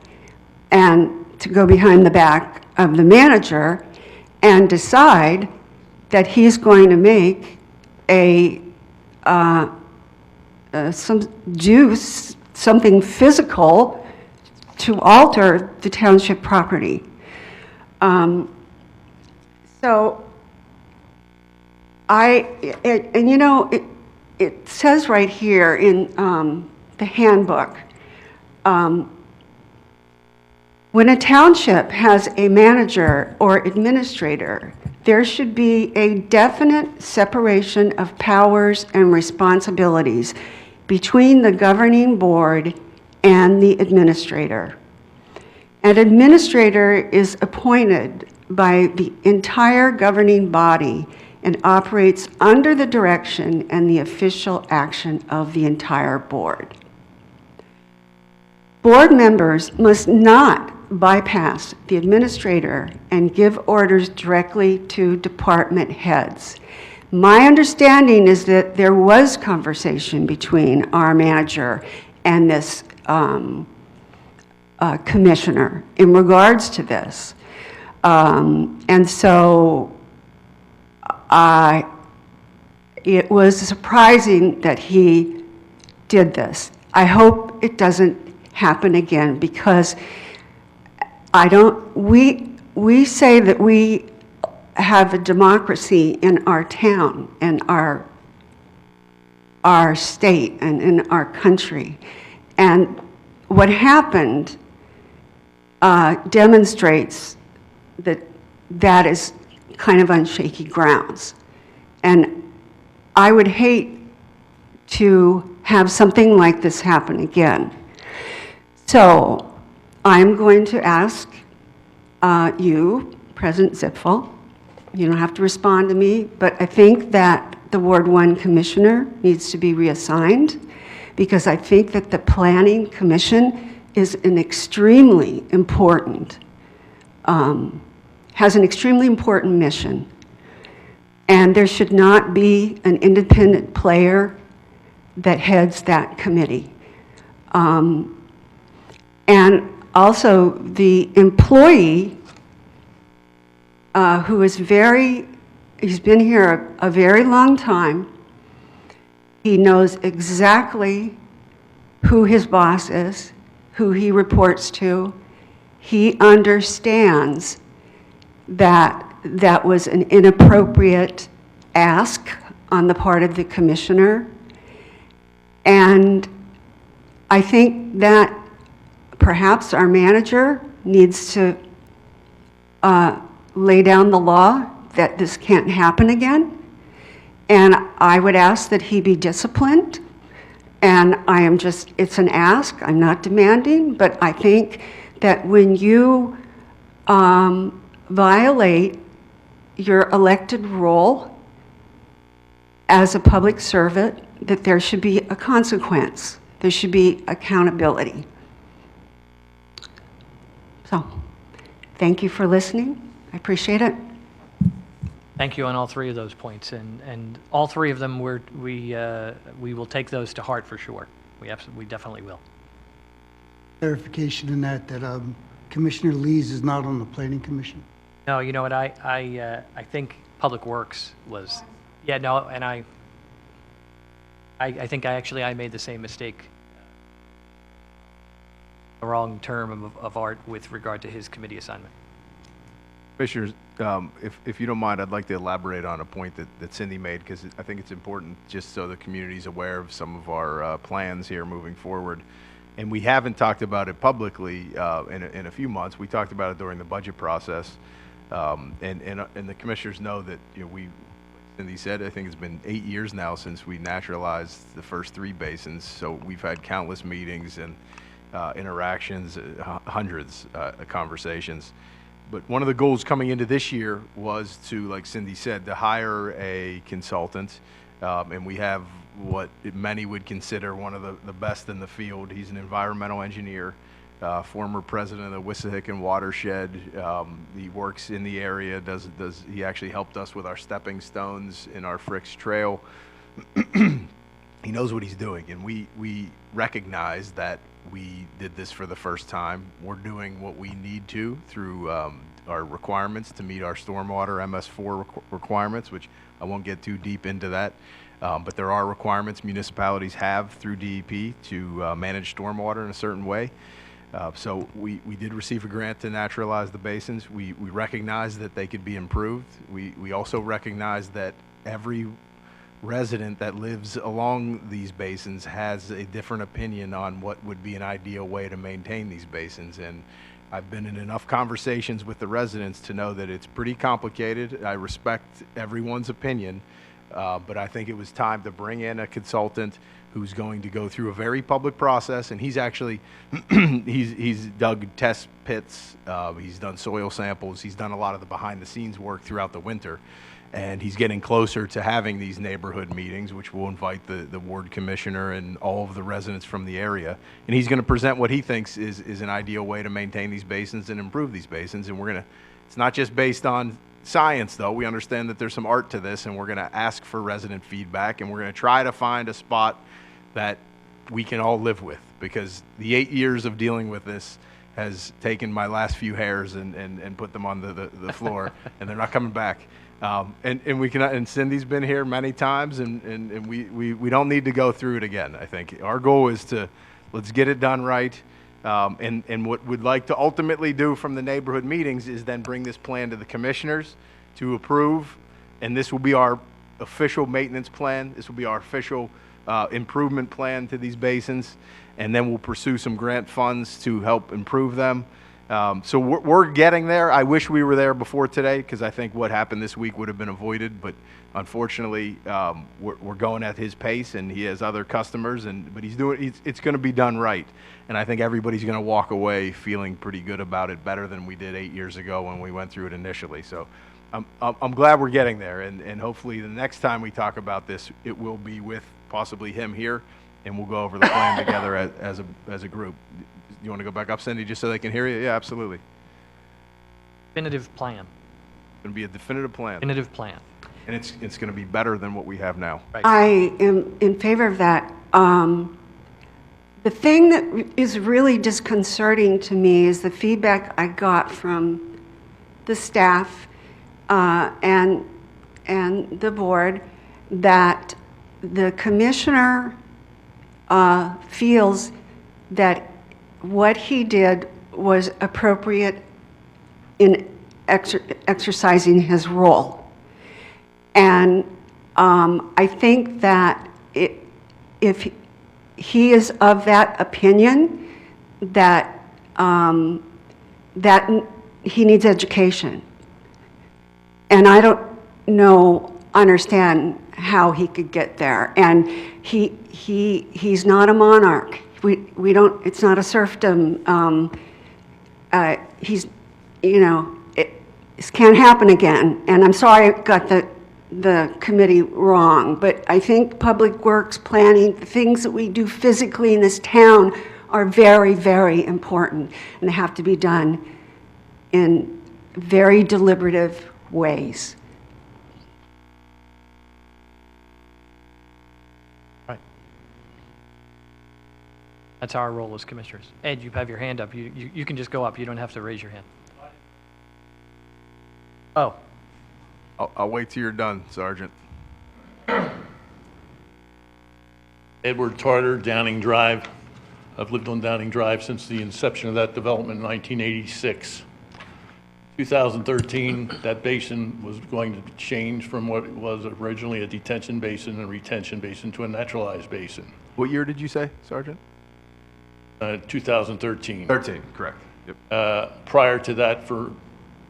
and to go behind the back of the manager and decide that he's going to make something physical to alter the township property. It says right here in the handbook, when a township has a manager or administrator, there should be a definite separation of powers and responsibilities between the governing board and the administrator. An administrator is appointed by the entire governing body and operates under the direction and the official action of the entire board. Board members must not bypass the administrator and give orders directly to department heads. My understanding is that there was conversation between our manager and this commissioner in regards to this. And so it was surprising that he did this. I hope it doesn't happen again, because we say that we have a democracy in our town and our state and in our country. And what happened demonstrates that is kind of on shaky grounds. And I would hate to have something like this happen again. So I'm going to ask you, President Zipfel, you don't have to respond to me, but I think that the Ward 1 Commissioner needs to be reassigned, because I think that the Planning Commission is an extremely important, has an extremely important mission. And there should not be an independent player that heads that committee. And also the employee who is he's been here a very long time. He knows exactly who his boss is, who he reports to. He understands that that was an inappropriate ask on the part of the commissioner. And I think that perhaps our manager needs to lay down the law that this can't happen again. And I would ask that he be disciplined. And it's an ask, I'm not demanding, but I think that when you violate your elected role as a public servant, that there should be a consequence. There should be accountability. So, thank you for listening. I appreciate it. Thank you on all three of those points, and all three of them we will take those to heart for sure. We definitely will. Clarification in that Commissioner Lees is not on the Planning Commission. No, you know what, I think Public Works was, yeah, no, and I think I made the same mistake, the wrong term of art with regard to his committee assignment. Commissioners, if you don't mind, I'd like to elaborate on a point that Cindy made, because I think it's important just so the community's aware of some of our plans here moving forward. And we haven't talked about it publicly in a few months. We talked about it during the budget process. And the commissioners know that, you know, like Cindy said, I think it's been 8 years now since we naturalized the first 3 basins. So we've had countless meetings and interactions, hundreds of conversations. But one of the goals coming into this year was to, like Cindy said, to hire a consultant And we have what many would consider one of the best in the field. He's an environmental engineer, former president of the Wissahickon watershed. He works in the area, he actually helped us with our stepping stones in our Fricks Trail. He knows what he's doing, and we recognize that we did this for the first time. We're doing what we need to through our requirements to meet our stormwater MS4 requirements, which I won't get too deep into that. But there are requirements municipalities have through DEP to manage stormwater in a certain way. So we did receive a grant to naturalize the basins. We recognize that they could be improved. We also recognize that every resident that lives along these basins has a different opinion on what would be an ideal way to maintain these basins. And I've been in enough conversations with the residents to know that it's pretty complicated. I respect everyone's opinion, but I think it was time to bring in a consultant who's going to go through a very public process. And he's actually, he's dug test pits, he's done soil samples, he's done a lot of the behind the scenes work throughout the winter. And he's getting closer to having these neighborhood meetings, which will invite the ward commissioner and all of the residents from the area. And he's going to present what he thinks is an ideal way to maintain these basins and improve these basins. And it's not just based on science, though. We understand that there's some art to this, and we're going to ask for resident feedback, and we're going to try to find a spot that we can all live with, because the 8 years of dealing with this has taken my last few hairs and put them on the floor, and they're not coming back. And Cindy's been here many times, and we don't need to go through it again. I think our goal is let's get it done right. And what we'd like to ultimately do from the neighborhood meetings is then bring this plan to the commissioners to approve. And this will be our official maintenance plan. This will be our official improvement plan to these basins. And then we'll pursue some grant funds to help improve them. So we're getting there. I wish we were there before today, because I think what happened this week would have been avoided. But unfortunately, we're going at his pace, and he has other customers. But it's going to be done right. And I think everybody's going to walk away feeling pretty good about it, better than we did 8 years ago when we went through it initially. So I'm glad we're getting there. And hopefully the next time we talk about this, it will be with possibly him here, and we'll go over the plan together as a group. You want to go back up, Cindy, just so they can hear you? Yeah, absolutely. Definitive plan. It's going to be a definitive plan. Definitive plan. And it's going to be better than what we have now. Right. I am in favor of that. The thing that is really disconcerting to me is the feedback I got from the staff and the board that the commissioner feels that what he did was appropriate in exercising his role. And I think that if he is of that opinion, that that he needs education. And I don't understand how he could get there. And he's not a monarch. We don't, it's not a serfdom. He's, this can't happen again. And I'm sorry I got the committee wrong, but I think public works planning, the things that we do physically in this town are very, very important, and they have to be done in very deliberative ways. Right. That's our role as commissioners. Ed, you have your hand up. You can just go up. You don't have to raise your hand. Oh. I'll wait till you're done, Sergeant. Edward Tarter, Downing Drive. I've lived on Downing Drive since the inception of that development in 1986. 2013, that basin was going to change from what it was originally a detention basin and retention basin to a naturalized basin. What year did you say, Sergeant? 2013. 13, correct. Yep. Prior to that, for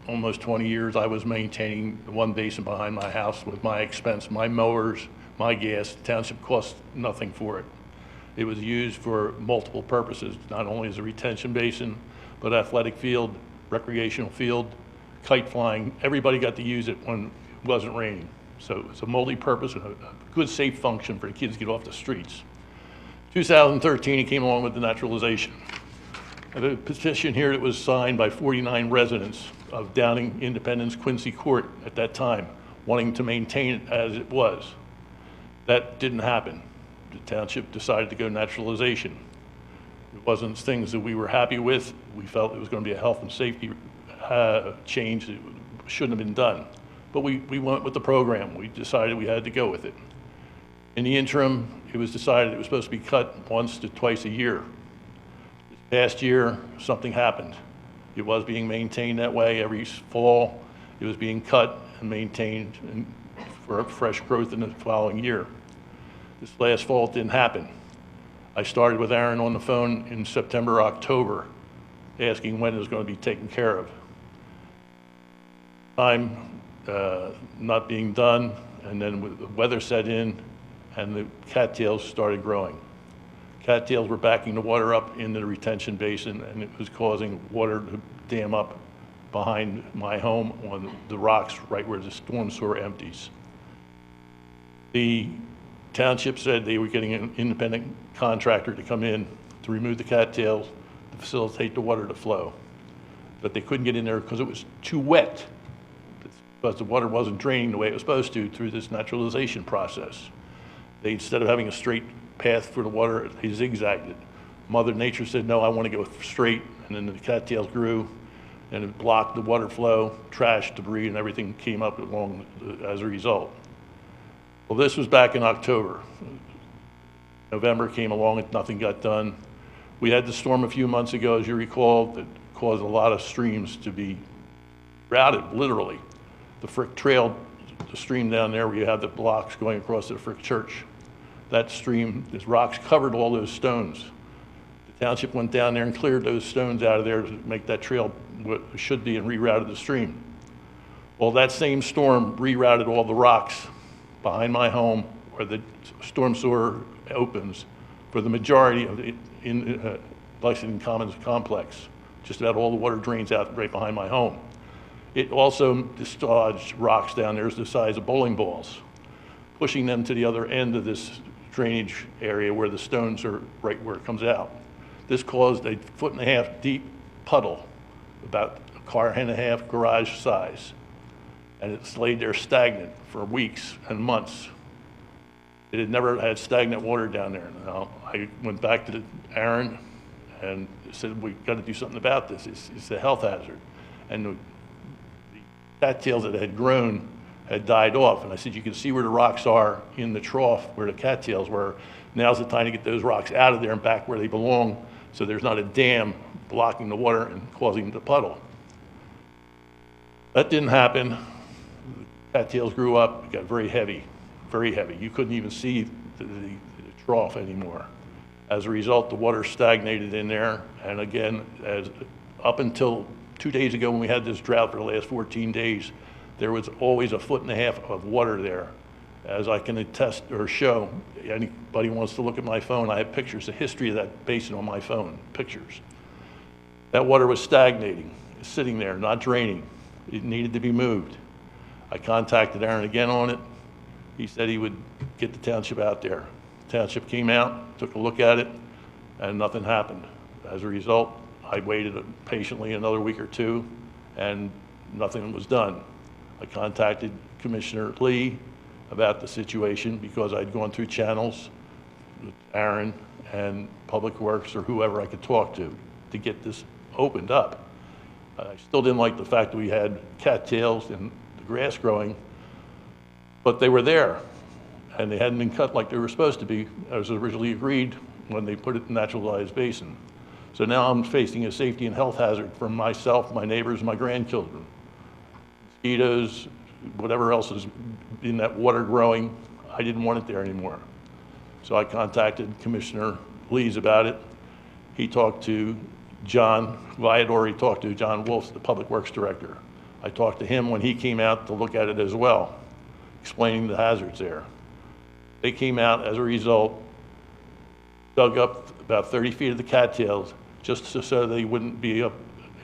almost 20 years, I was maintaining one basin behind my house with my expense, my mowers, my gas. The township cost nothing for it. It was used for multiple purposes, not only as a retention basin, but athletic field, recreational field, kite flying. Everybody got to use it when it wasn't raining. So it's a multi-purpose and a good, safe function for the kids to get off the streets. 2013, he came along with the naturalization. I have a petition here that was signed by 49 residents of Downing, Independence, Quincy Court at that time, wanting to maintain it as it was. That didn't happen. The township decided to go naturalization. It wasn't things that we were happy with. We felt it was going to be a health and safety change that shouldn't have been done. But we went with the program. We decided we had to go with it. In the interim, it was decided it was supposed to be cut once to twice a year. This past year, something happened. It was being maintained that way every fall. It was being cut and maintained for fresh growth in the following year. This last fall, it didn't happen. I started with Aaron on the phone in September, October, asking when it was going to be taken care of. Time not being done, and then the weather set in, and the cattails started growing. Cattails were backing the water up into the retention basin, and it was causing water to dam up behind my home on the rocks right where the storm sewer empties. The township said they were getting an independent contractor to come in to remove the cattails to facilitate the water to flow. But they couldn't get in there because it was too wet, because the water wasn't draining the way it was supposed to through this naturalization process. They, instead of having a straight path for the water, they zigzagged it. Mother Nature said, no, I want to go straight, and then the cattails grew, and it blocked the water flow, trash, debris, and everything came up along as a result. Well, this was back in October. November came along and nothing got done. We had the storm a few months ago, as you recall, that caused a lot of streams to be routed, literally. The Frick Trail, the stream down there where you have the blocks going across to the Frick Church. That stream, these rocks covered all those stones. The township went down there and cleared those stones out of there to make that trail what it should be and rerouted the stream. Well, that same storm rerouted all the rocks behind my home where the storm sewer opens for the majority of the Lexington Commons complex. Just about all the water drains out right behind my home. It also discharged rocks down there the size of bowling balls, pushing them to the other end of this drainage area where the stones are right where it comes out. This caused a 1.5-foot deep puddle, about a car and a half garage size. And it's laid there stagnant for weeks and months. It had never had stagnant water down there. Now, I went back to Aaron and said, we got to do something about this. It's a health hazard. And the cattails that had grown had died off. And I said, you can see where the rocks are in the trough where the cattails were. Now's the time to get those rocks out of there and back where they belong so there's not a dam blocking the water and causing the puddle. That didn't happen. The cattails grew up, it got very heavy, very heavy. You couldn't even see the trough anymore. As a result, the water stagnated in there. And again, up until 2 days ago when we had this drought for the last 14 days, there was always 1.5 feet of water there. As I can attest or show, anybody wants to look at my phone, I have pictures, the history of that basin on my phone, pictures. That water was stagnating, sitting there, not draining. It needed to be moved. I contacted Aaron again on it. He said he would get the township out there. The township came out, took a look at it, and nothing happened. As a result, I waited patiently another week or two, and nothing was done. I contacted Commissioner Lee about the situation because I'd gone through channels with Aaron and Public Works or whoever I could talk to get this opened up. I still didn't like the fact that we had cattails and the grass growing, but they were there, and they hadn't been cut like they were supposed to be, as originally agreed when they put it in naturalized basin. So now I'm facing a safety and health hazard for myself, my neighbors, and my grandchildren. Mosquitoes, whatever else is in that water growing, I didn't want it there anymore. So I contacted Commissioner Lees about it. He talked to John, who I had already talked to, John Wolf, the Public Works Director. I talked to him when he came out to look at it as well, explaining the hazards there. They came out as a result, dug up about 30 feet of the cattails just so they wouldn't be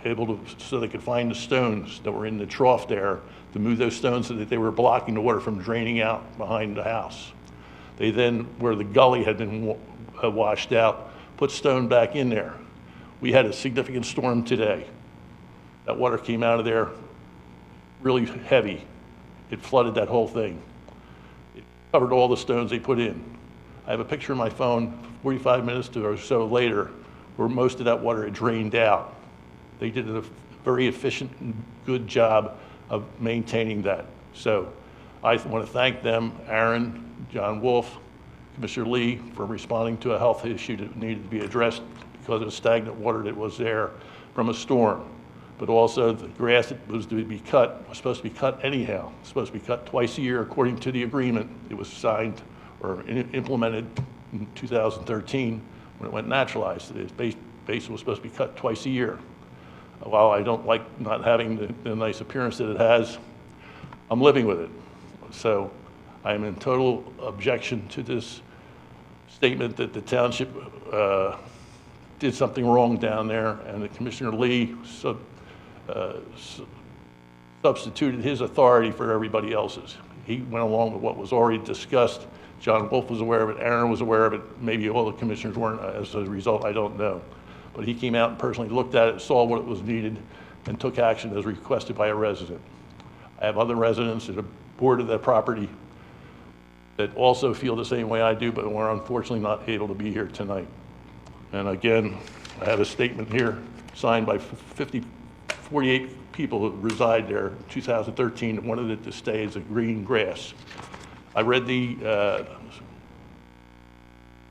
able to, so they could find the stones that were in the trough there to move those stones so that they were blocking the water from draining out behind the house. They then, where the gully had been washed out, put stone back in there. We had a significant storm today. That water came out of there really heavy. It flooded that whole thing. It covered all the stones they put in. I have a picture on my phone 45 minutes or so later where most of that water had drained out. They did a very efficient and good job of maintaining that. So I want to thank them, Aaron, John Wolf, Commissioner Lee, for responding to a health issue that needed to be addressed because of the stagnant water that was there from a storm. But also the grass that was to be cut was supposed to be cut anyhow. It's supposed to be cut twice a year according to the agreement. It was signed or implemented in 2013 when it went naturalized. The basin was supposed to be cut twice a year. While I don't like not having the nice appearance that it has, I'm living with it. So I'm in total objection to this statement that the township did something wrong down there, and that Commissioner Lee substituted his authority for everybody else's. He went along with what was already discussed. John Wolf was aware of it, Aaron was aware of it, maybe all the commissioners weren't as a result, I don't know. But he came out and personally looked at it, saw what was needed, and took action as requested by a resident. I have other residents that are bored of that property that also feel the same way I do, but we're unfortunately not able to be here tonight. And again, I have a statement here signed by 48 people who reside there in 2013 that wanted it to stay as a green grass. I read the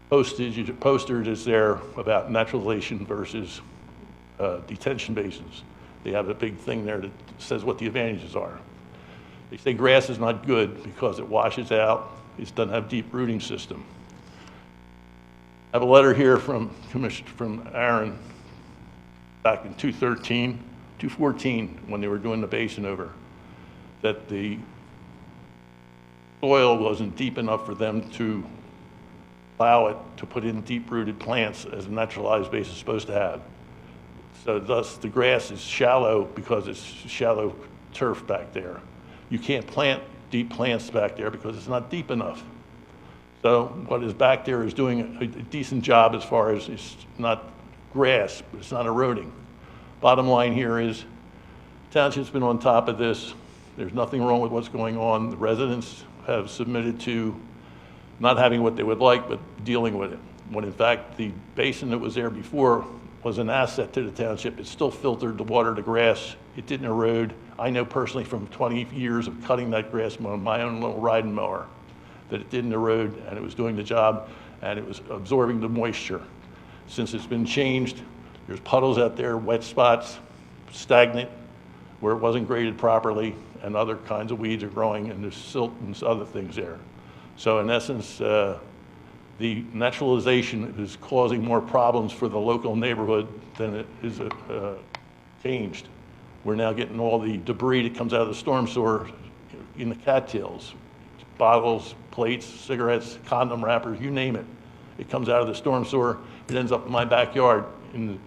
poster that's there about naturalization versus detention basins. They have a big thing there that says what the advantages are. They say grass is not good because it washes out, it doesn't have deep rooting system. I have a letter here from Aaron back in 2014, when they were doing the basin over, that the soil wasn't deep enough for them to allow it to put in deep-rooted plants as a naturalized basin is supposed to have. So thus the grass is shallow because it's shallow turf back there. You can't plant deep plants back there because it's not deep enough. So what is back there is doing a decent job as far as it's not grass, but it's not eroding. Bottom line here is township's been on top of this. There's nothing wrong with what's going on. The residents have submitted to not having what they would like, but dealing with it. When in fact, the basin that was there before was an asset to the township. It still filtered the water to grass. It didn't erode. I know personally from 20 years of cutting that grass on my own little riding mower that it didn't erode and it was doing the job and it was absorbing the moisture. Since it's been changed, there's puddles out there, wet spots, stagnant, where it wasn't graded properly, and other kinds of weeds are growing, and there's silt and other things there. So in essence, the naturalization is causing more problems for the local neighborhood than it is changed. We're now getting all the debris that comes out of the storm sewer in the cattails, bottles, plates, cigarettes, condom wrappers, you name it. It comes out of the storm sewer, it ends up in my backyard in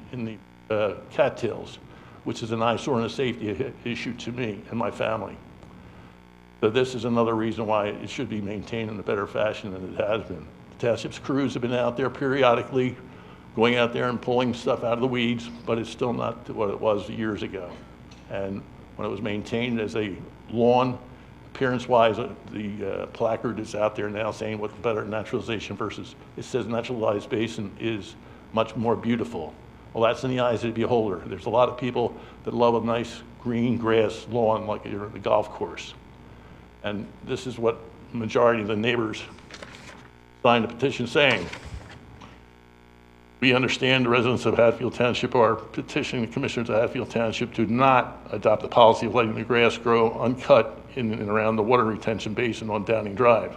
the cattails, which is an eyesore and a safety issue to me and my family. So this is another reason why it should be maintained in a better fashion than it has been. The township's crews have been out there periodically, going out there and pulling stuff out of the weeds, but it's still not what it was years ago. And when it was maintained as a lawn, appearance-wise, the placard is out there now saying what's better naturalization versus, it says naturalized basin is much more beautiful. Well, that's in the eyes of the beholder. There's a lot of people that love a nice green grass lawn like you're at the golf course. And this is what the majority of the neighbors signed a petition saying. We understand the residents of Hatfield Township are petitioning the commissioners of Hatfield Township to not adopt the policy of letting the grass grow uncut in and around the water retention basin on Downing Drive.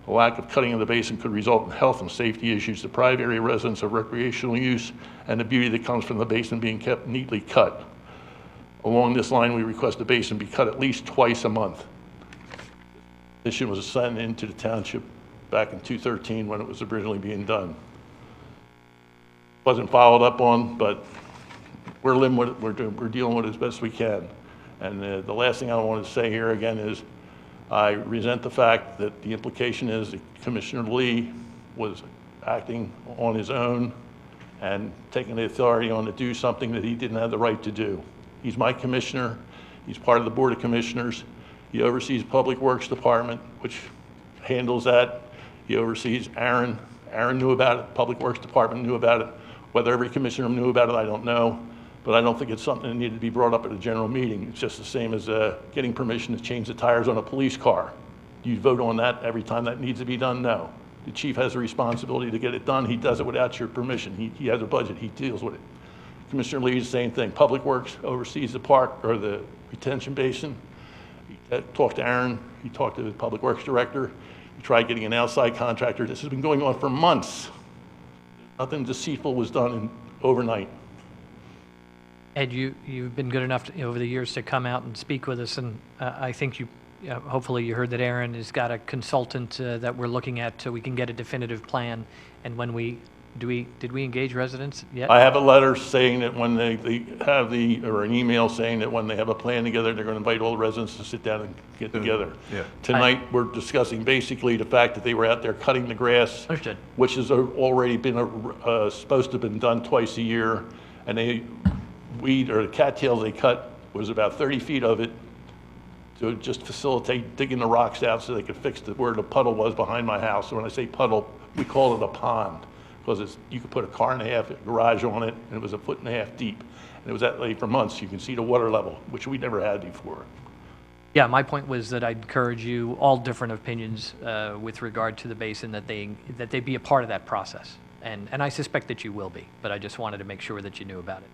A lack of cutting of the basin could result in health and safety issues, deprive area residents of recreational use, and the beauty that comes from the basin being kept neatly cut. Along this line, we request the basin be cut at least twice a month. This petition was sent into the township back in 2013 when it was originally being done. Wasn't followed up on, but we're living with it. We're dealing with it as best we can. And the last thing I want to say here again is I resent the fact that the implication is that Commissioner Lee was acting on his own and taking the authority on to do something that he didn't have the right to do. He's my commissioner. He's part of the Board of Commissioners. He oversees Public Works Department, which handles that. He oversees Aaron. Aaron knew about it. Public Works Department knew about it. Whether every commissioner knew about it, I don't know. But I don't think it's something that needed to be brought up at a general meeting. It's just the same as getting permission to change the tires on a police car. Do you vote on that every time that needs to be done? No. The chief has a responsibility to get it done. He does it without your permission. He has a budget. He deals with it. Commissioner Lee, the same thing. Public Works oversees the park or the retention basin. He talked to Aaron. He talked to the Public Works Director. He tried getting an outside contractor. This has been going on for months. Nothing deceitful was done overnight. Ed, you've been good enough over the years to come out and speak with us, and I think hopefully you heard that Aaron has got a consultant that we're looking at so we can get a definitive plan. And when did we engage residents yet? I have a letter saying that when they have or an email saying that when they have a plan together, they're going to invite all the residents to sit down and get together. Yeah. Tonight, we're discussing basically the fact that they were out there cutting the grass. Understood. Which has already been, supposed to have been done twice a year. And the cattails they cut was about 30 feet of it to just facilitate digging the rocks out so they could fix where the puddle was behind my house. So when I say puddle, we call it a pond. Because you could put a car and a half garage on it, and it was 1.5 foot deep. And it was that way for months. You can see the water level, which we never had before. Yeah, my point was that I'd encourage you, all different opinions with regard to the basin, that they be a part of that process. And I suspect that you will be, but I just wanted to make sure that you knew about it.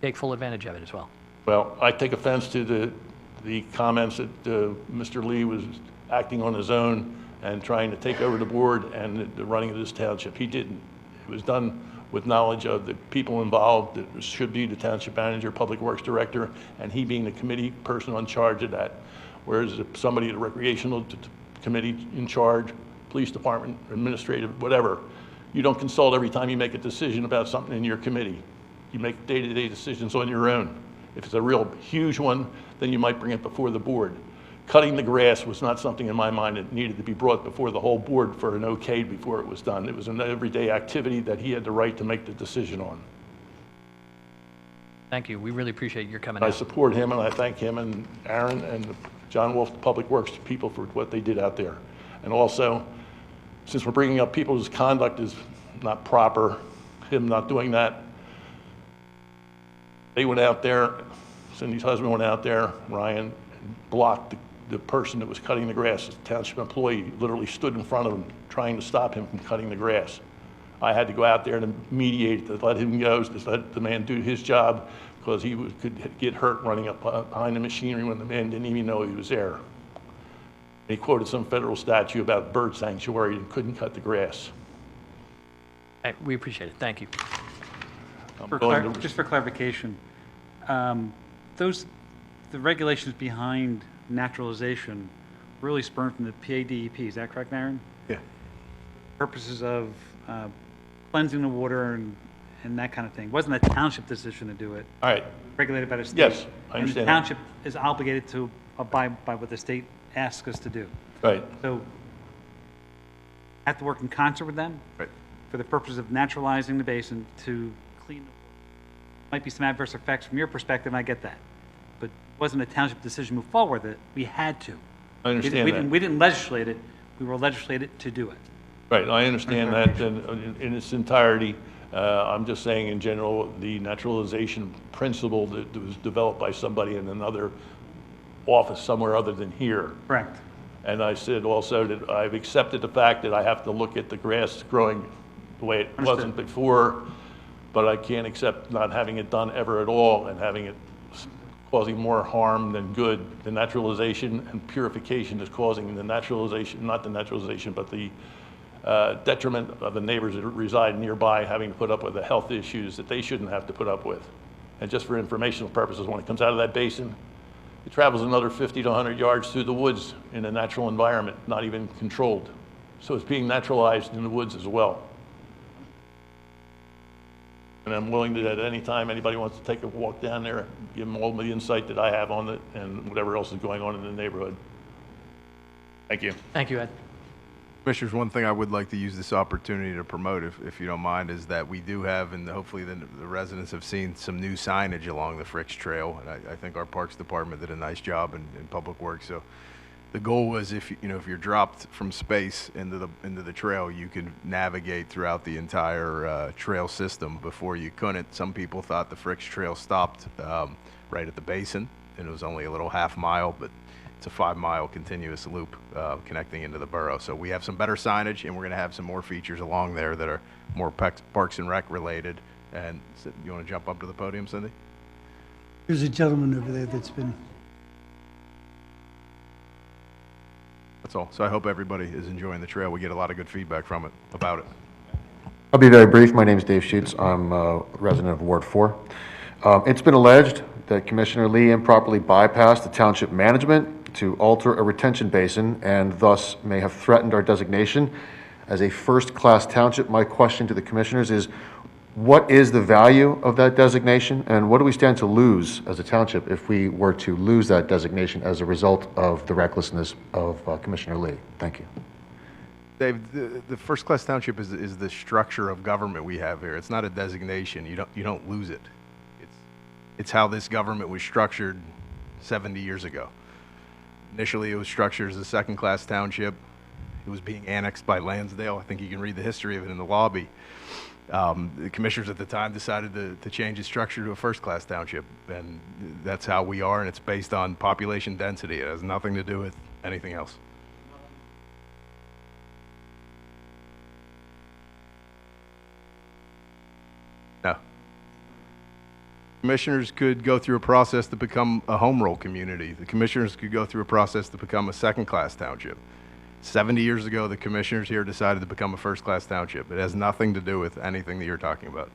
Take full advantage of it as well. Well, I take offense to the comments that Mr. Lee was acting on his own and trying to take over the board and the running of this township. He didn't. It was done with knowledge of the people involved. It should be the township manager, public works director, and he being the committee person in charge of that. Whereas if somebody at the recreational committee in charge, police department, administrative, whatever, you don't consult every time you make a decision about something in your committee. You make day-to-day decisions on your own. If it's a real huge one, then you might bring it before the board. Cutting the grass was not something in my mind that needed to be brought before the whole board for an okay before it was done. It was an everyday activity that he had the right to make the decision on. Thank you. We really appreciate your coming I out. support him, and I thank him and Aaron and John Wolf, the Public Works people, for what they did out there. And also, since we're bringing up people's conduct is not proper, him not doing that, they went out there, Cindy's husband went out there, Ryan, and blocked the person that was cutting the grass. The township employee literally stood in front of him trying to stop him from cutting the grass. I had to go out there to mediate, to let him go, to let the man do his job, because he could get hurt running up behind the machinery when the man didn't even know he was there. He quoted some federal statute about bird sanctuary and couldn't cut the grass. Hey, we appreciate it. Thank you. Just for clarification, the regulations behind naturalization really spurned from the PADEP, is that correct, Aaron? Yeah. Purposes of cleansing the water and that kind of thing. It wasn't a township decision to do it. All right. Regulated by the state. Yes, I understand And the that. township is obligated to abide by what the state asks us to do. Right. So, have to work in concert with them Right. for the purpose of naturalizing the basin to clean. Might be some adverse effects from your perspective, and I get that. But it wasn't a township decision to move forward with it. We had to. I understand that. We didn't legislate it. We were legislated to do it. Right, I understand that in its entirety. I'm just saying in general, the naturalization principle that was developed by somebody in another office somewhere other than here. Correct. And I said also that I've accepted the fact that I have to look at the grass growing the way it wasn't before, but I can't accept not having it done ever at all and having it causing more harm than good. The naturalization and purification is causing the naturalization, not the naturalization, but the detriment of the neighbors that reside nearby having to put up with the health issues that they shouldn't have to put up with. And just for informational purposes, when it comes out of that basin, it travels another 50 to 100 yards through the woods in a natural environment, not even controlled. So it's being naturalized in the woods as well. And I'm willing to, at any time, anybody wants to take a walk down there, give them all the insight that I have on it and whatever else is going on in the neighborhood. Thank you. Thank you, Ed. Commissioners, one thing I would like to use this opportunity to promote, if you don't mind, is that we do have, and hopefully the residents have seen some new signage along the Fricks Trail. And I think our Parks Department did a nice job in Public Works. So the goal was if you're dropped from space into the trail, you can navigate throughout the entire trail system. Before you couldn't. Some people thought the Fricks Trail stopped right at the basin, and it was only a little half mile, but it's a 5-mile continuous loop connecting into the borough. So we have some better signage, and we're going to have some more features along there that are more Parks and Rec related. And you want to jump up to the podium, Cindy? There's a gentleman over there that's been, That's all. So I hope everybody is enjoying the trail. We get a lot of good feedback from it, about it. I'll be very brief. My name is Dave Schutz. I'm a resident of Ward 4. It's been alleged that Commissioner Lee improperly bypassed the township management to alter a retention basin and thus may have threatened our designation as a first-class township. My question to the commissioners is, what is the value of that designation, and what do we stand to lose as a township if we were to lose that designation as a result of the recklessness of Commissioner Lee? Thank you. Dave, the first-class township is the structure of government we have here. It's not a designation. You don't lose it. It's how this government was structured 70 years ago. Initially, it was structured as a second-class township. It was being annexed by Lansdale. I think you can read the history of it in the lobby. The commissioners at the time decided to change its structure to a first-class township, and that's how we are, and it's based on population density. It has nothing to do with anything else. No. Commissioners could go through a process to become a home rule community. The commissioners could go through a process to become a second-class township. 70 years ago, the commissioners here decided to become a first-class township. It has nothing to do with anything that you're talking about.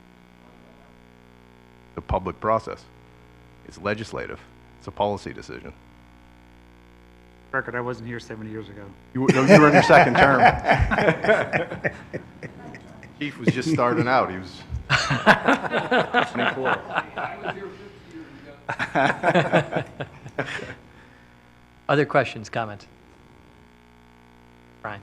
The public process. It's legislative. It's a policy decision. Record, I wasn't here 70 years ago. You were in your second term. Chief was just starting out. He was 24. Other questions, comments? Brian?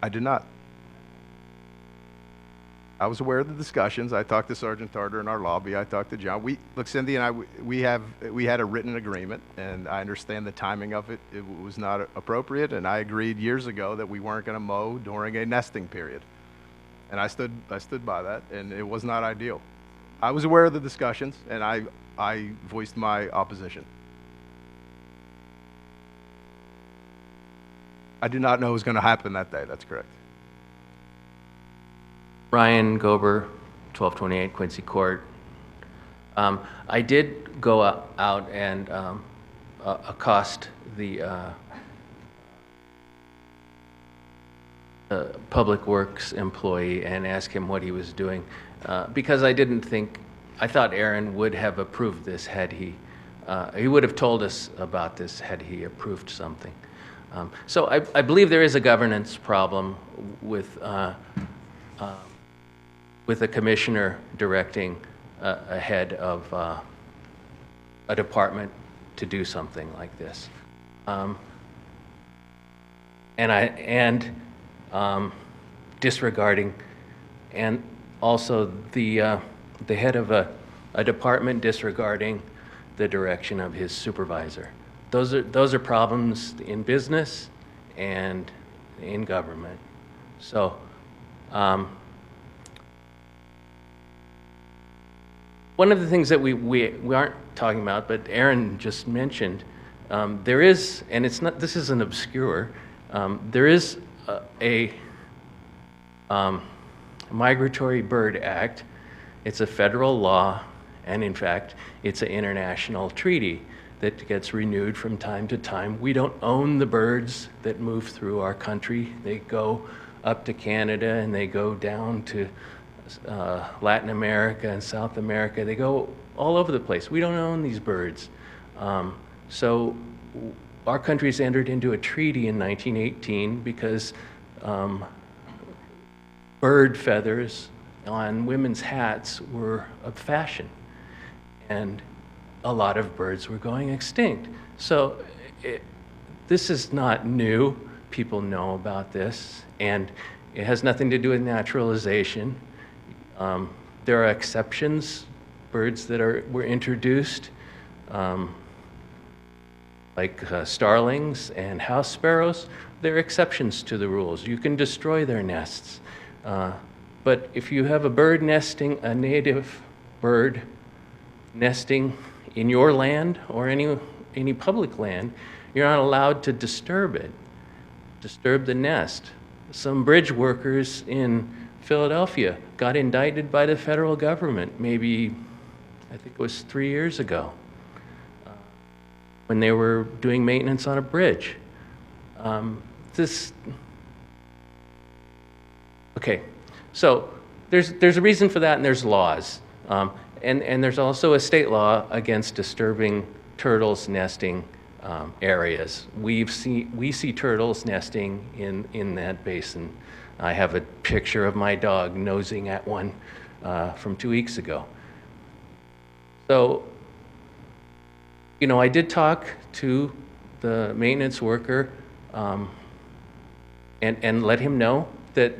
I did not. I was aware of the discussions. I talked to Sergeant Tarter in our lobby. I talked to John. Look, Cindy and I, we had a written agreement, and I understand the timing of it. It was not appropriate, and I agreed years ago that we weren't going to mow during a nesting period. And I stood by that, and it was not ideal. I was aware of the discussions, and I voiced my opposition. I did not know it was going to happen that day. That's correct. Ryan Gober, 1228 Quincy Court. I did go out and accost the Public Works employee and ask him what he was doing because I thought Aaron would have approved this had he would have told us about this had he approved something. So I believe there is a governance problem with a commissioner directing a head of a department to do something like this. Disregarding, and also the head of a department disregarding the direction of his supervisor. Those are problems in business and in government. So one of the things that we aren't talking about, but Aaron just mentioned, there is, and this isn't obscure, there is a Migratory Bird Act. It's a federal law, and in fact, it's an international treaty that gets renewed from time to time. We don't own the birds that move through our country. They go up to Canada and they go down to Latin America and South America. They go all over the place. We don't own these birds. So our country's entered into a treaty in 1918 because bird feathers on women's hats were of fashion, and a lot of birds were going extinct. So this is not new. People know about this, and it has nothing to do with naturalization. There are exceptions, birds that were introduced, like starlings and house sparrows. They're exceptions to the rules. You can destroy their nests. But if you have a bird nesting, a native bird nesting in your land or any public land, you're not allowed to disturb it, disturb the nest. Some bridge workers in Philadelphia got indicted by the federal government maybe, I think it was 3 years ago, when they were doing maintenance on a bridge. Okay, so there's a reason for that, and there's laws. And there's also a state law against disturbing turtles nesting areas. We see turtles nesting in that basin. I have a picture of my dog nosing at one from 2 weeks ago. So, I did talk to the maintenance worker and let him know that,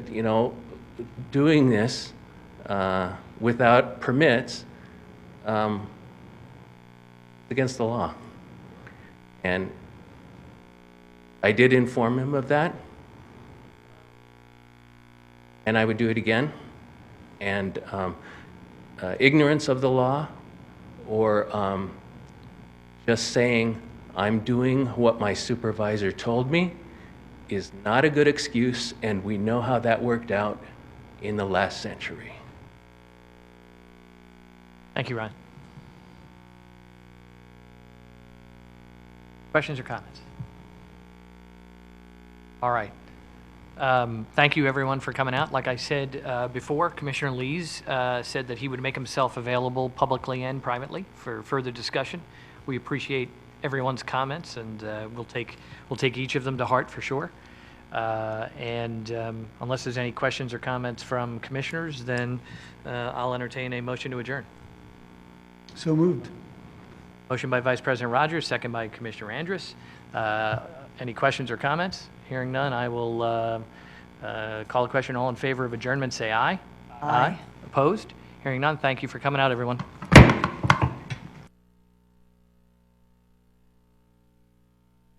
doing this without permits against the law. And I did inform him of that, and I would do it again. And ignorance of the law or just saying, I'm doing what my supervisor told me is not a good excuse, and we know how that worked out in the last century. Thank you, Ryan. Questions or comments? All right. Thank you, everyone, for coming out. Like I said before, Commissioner Lees said that he would make himself available publicly and privately for further discussion. We appreciate everyone's comments, and we'll take each of them to heart for sure. Unless there's any questions or comments from commissioners, then I'll entertain a motion to adjourn. So moved. Motion by Vice President Rogers, second by Commissioner Andrus. Any questions or comments? Hearing none, I will call a question. All in favor of adjournment, say aye. Aye. Opposed? Hearing none, thank you for coming out, everyone.